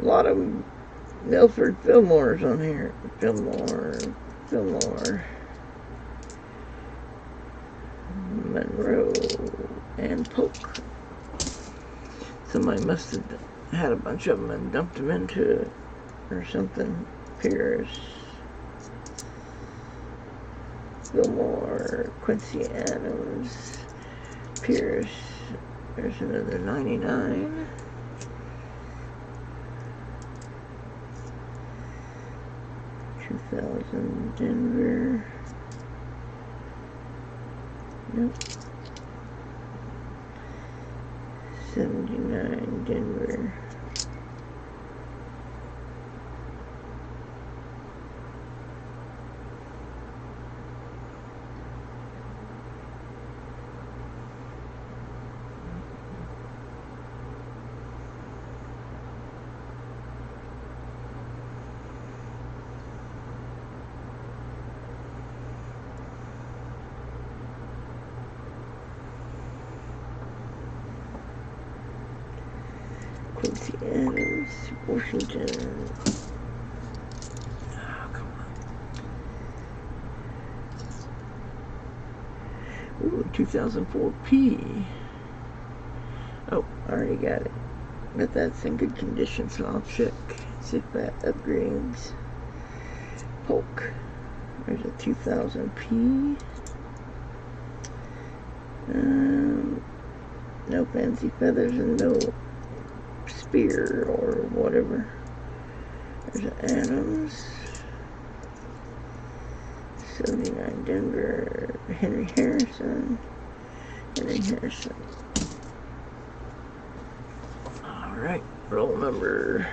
A lot of Milford Fillmores on here. Fillmore. Monroe and Polk. Somebody must have had a bunch of them and dumped them into it or something. Pierce, Fillmore, Quincy Adams, Pierce. There's another 99. $2,000 Denver. Nope. 79 Denver. Quincy Adams, Washington. Oh, come on. Ooh, 2004 P. Oh, I already got it. But that's in good condition, so I'll check. See if that upgrades. Polk. There's a 2000 P. No fancy feathers and no spear or whatever. There's an Adams. 79 Denver. Henry Harrison. Alright, roll number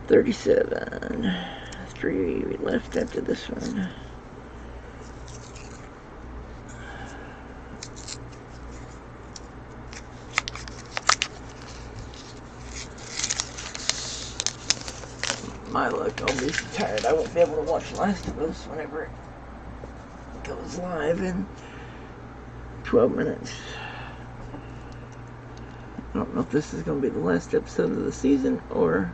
37. 3 left after this one. My luck, I'll be so tired I won't be able to watch Last of Us whenever it goes live in 12 minutes. I don't know if this is going to be the last episode of the season or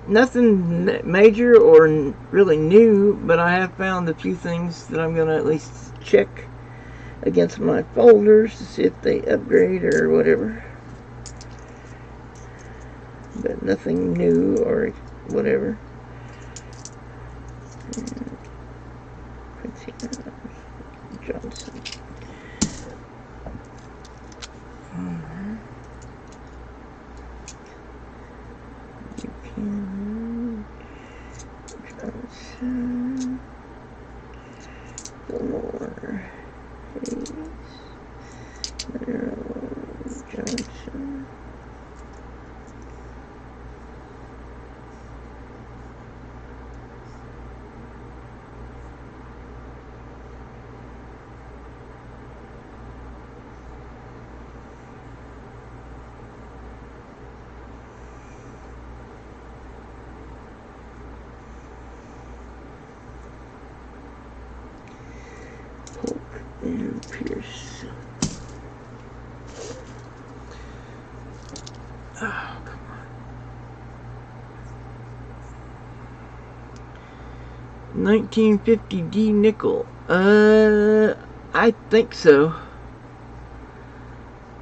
nothing major or really new, but I have found a few things that I'm going to at least check against my folders to see if they upgrade or whatever. But nothing new or whatever. Quincy Johnson. Buchanan. Johnson. Gilmore. Hayes. Merrill. Johnson. And Pierce. Oh, come on. 1950 D nickel. I think so.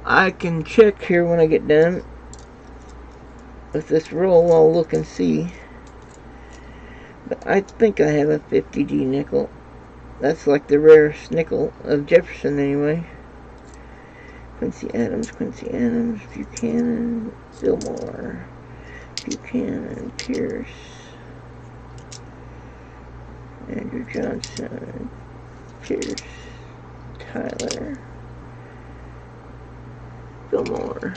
I can check here when I get done with this roll. I'll look and see. But I think I have a 50 D nickel. That's like the rarest nickel of Jefferson anyway. Quincy Adams, Buchanan, Fillmore, Buchanan, Pierce, Andrew Johnson, Pierce, Tyler, Fillmore.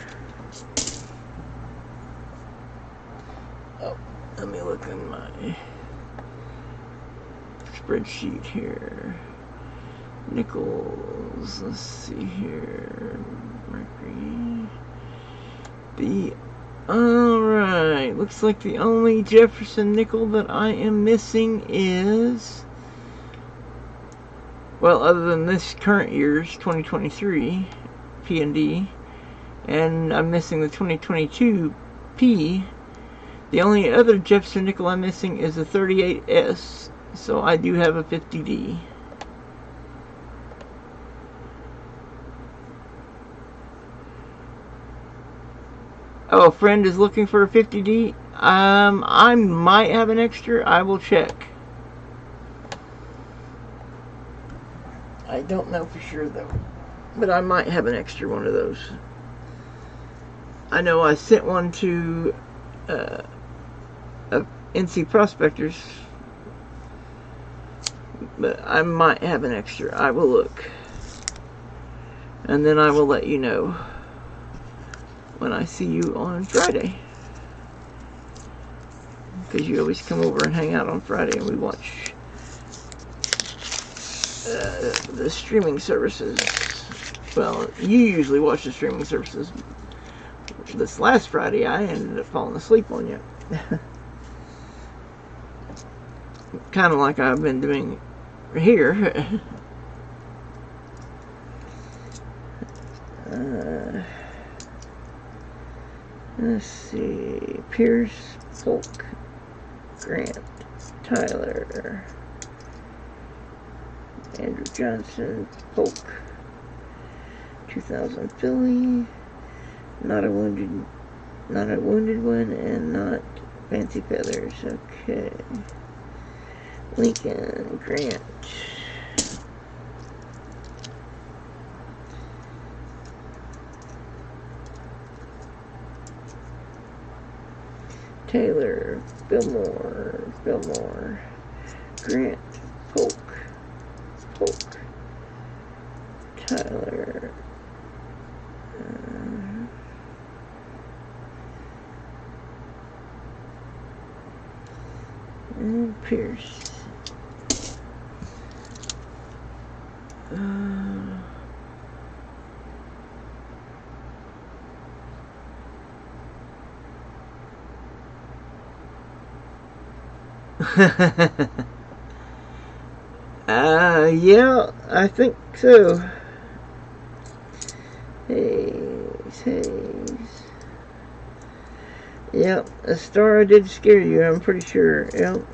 Oh, let me look in my spreadsheet here. Nickels, let's see here. Mercury. Alright, looks like the only Jefferson nickel that I am missing is, well, other than this current year's 2023 P&D, and I'm missing the 2022 P. The only other Jefferson nickel I'm missing is the 38S. So I do have a 50D. Oh, a friend is looking for a 50D. I might have an extra. I will check. I don't know for sure though, but I might have an extra one of those. I know I sent one to NC Prospectors, but I might have an extra. I will look, and then I will let you know when I see you on Friday, because you always come over and hang out on Friday and we watch the streaming services. Well, you usually watch the streaming services. This last Friday I ended up falling asleep on you. Kind of like I've been doing here. Let's see. Pierce, Polk, Grant, Tyler, Andrew Johnson, Polk, 2000 Philly, not a wounded one, and not Fancy Feathers. Okay. Lincoln, Grant. Taylor, Fillmore, Grant, Polk, Tyler, and Pierce. Yeah, I think so. Hayes. Yep, a star did scare you, I'm pretty sure. Yep.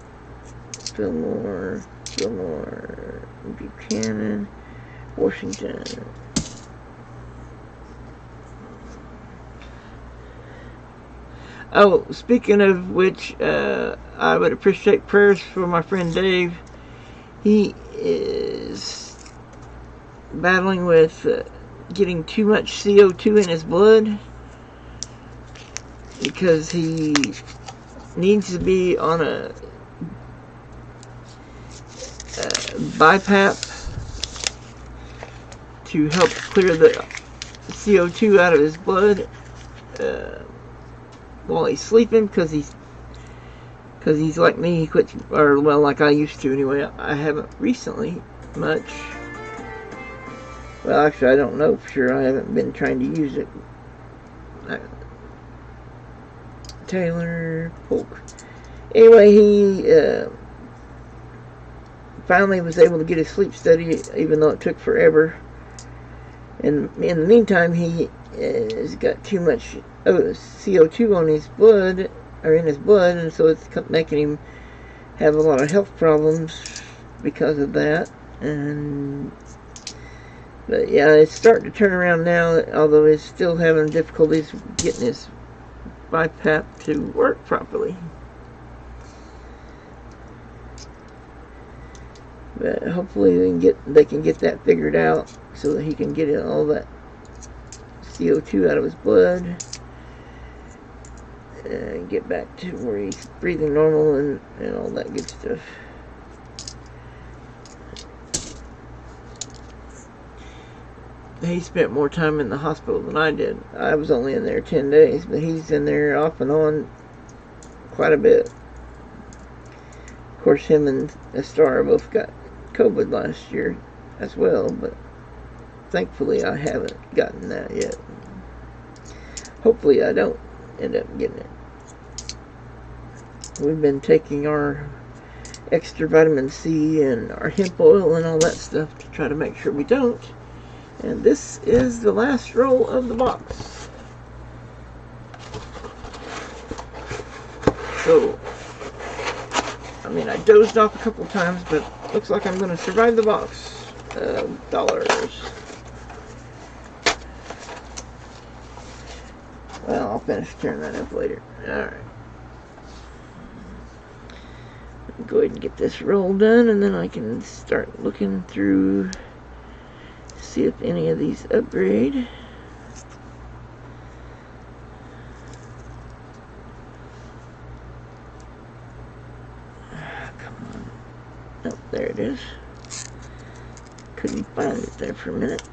Fillmore, Buchanan, Washington. Oh, speaking of which, I would appreciate prayers for my friend Dave. He is battling with getting too much CO2 in his blood because he needs to be on a BiPAP to help clear the CO2 out of his blood while he's sleeping, because he's like me. He quits, or well, like I used to anyway. I haven't recently much. Well, actually, I don't know for sure. I haven't been trying to use it. Taylor, Polk. Anyway, he finally was able to get his sleep study, even though it took forever. And in the meantime, he has got too much CO2 on his blood, or in his blood, and so it's making him have a lot of health problems because of that. But yeah, it's starting to turn around now, although he's still having difficulties getting his BiPAP to work properly. But hopefully they can get that figured out so that he can get all that CO2 out of his blood and get back to where he's breathing normal and all that good stuff. He spent more time in the hospital than I did. I was only in there 10 days, but he's in there off and on quite a bit. Of course, him and Star both got COVID last year as well, but thankfully I haven't gotten that yet. Hopefully I don't end up getting it. We've been taking our extra vitamin C and our hemp oil and all that stuff to try to make sure we don't. And this is the last roll of the box. So, I mean, I dozed off a couple times, but looks like I'm going to survive the box of dollars. Well, I'll finish tearing that up later. Alright. Go ahead and get this roll done, and then I can start looking through, see if any of these upgrade. Come on. Oh, there it is. Couldn't find it there for a minute.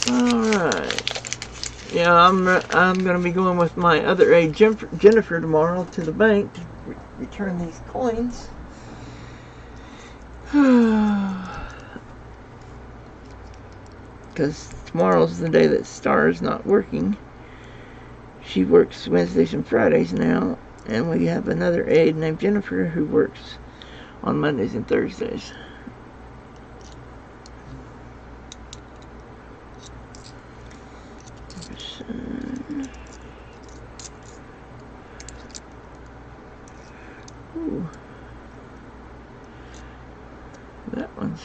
Alright. Yeah, I'm going to be going with my other aide, Jennifer, tomorrow to the bank to return these coins. Because tomorrow's the day that Star's not working. She works Wednesdays and Fridays now, and we have another aide named Jennifer who works on Mondays and Thursdays. Ooh. That one's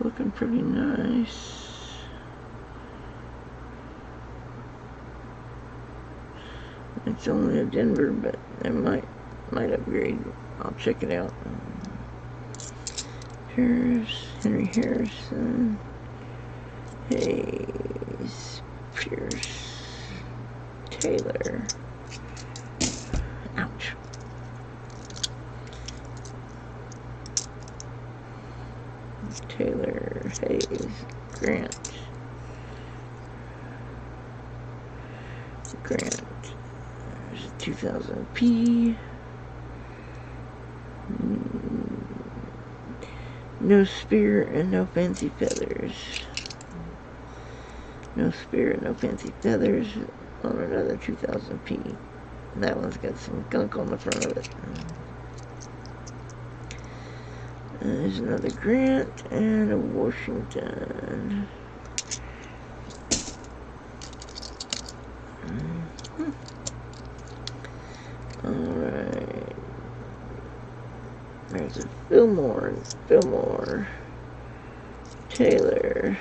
looking pretty nice. It's only a Denver, but I might upgrade. I'll check it out. Henry Harrison, Hayes, Pierce, Taylor. Ouch. Taylor, Hayes, Grant. There's a 2000 P. No spear and no fancy feathers. No spear and no fancy feathers on another 2000 P. That one's got some gunk on the front of it. There's another Grant and a Washington. Alright. There's a Fillmore, Taylor,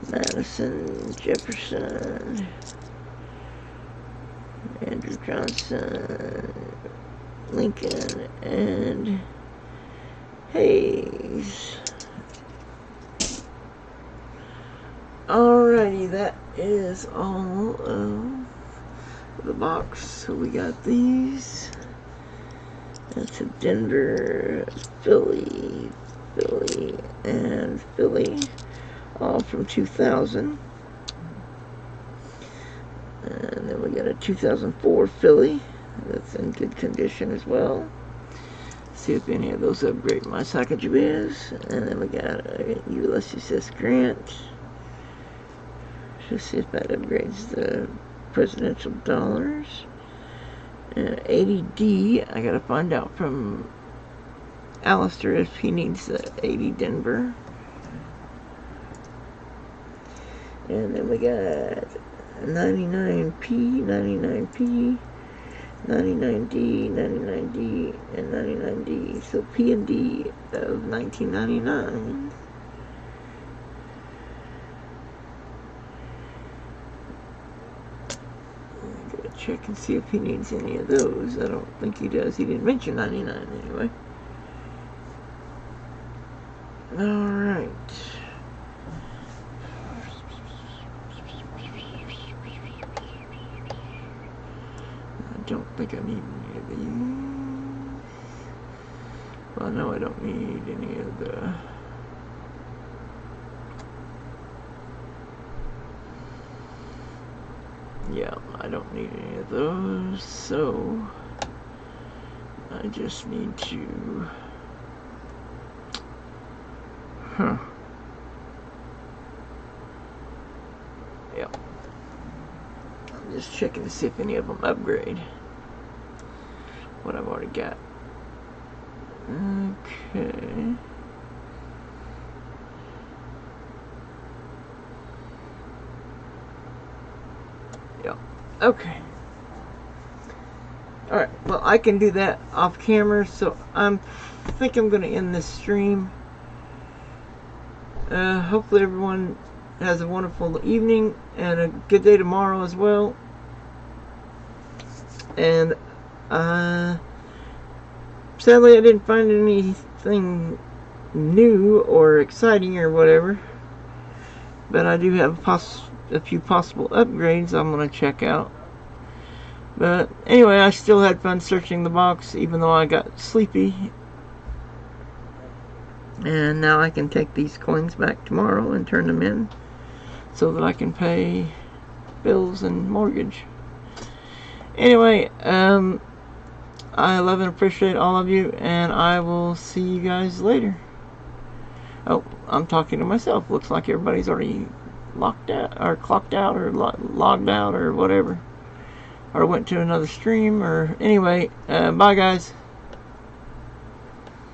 Madison, Jefferson, Andrew Johnson, Lincoln, and Hayes. Alrighty, that is all of the box. So we got these. That's a Denver, Philly, and Philly, all from 2000. And then we got a 2004 Philly, that's in good condition as well. See if any of those upgrade my Sacagaweas. And then we got a Ulysses S. Grant. Let's see if that upgrades the presidential dollars. 80D, I gotta find out from Alistair if he needs the 80 Denver. And then we got 99P, 99P, 99D, 99D, and 99D. So P and D of 1999. Check and see if he needs any of those. I don't think he does. He didn't mention 99 anyway. Alright. I don't think I need any of these. Well, no, I don't need any of the... Yeah, I don't need any of those, so I just need to... Yeah. I'm just checking to see if any of them upgrade what I've already got. Okay. Yeah. Okay. Alright, well, I can do that off camera, so I think I'm going to end this stream. Hopefully everyone has a wonderful evening and a good day tomorrow as well. And sadly I didn't find anything new or exciting or whatever, but I do have a few possible upgrades I'm going to check out. But anyway, I still had fun searching the box even though I got sleepy. And now I can take these coins back tomorrow and turn them in so that I can pay bills and mortgage. Anyway, I love and appreciate all of you, and I will see you guys later. Oh, I'm talking to myself. Looks like everybody's already locked out, or clocked out, or logged out, or whatever. Or went to another stream, or anyway, bye guys.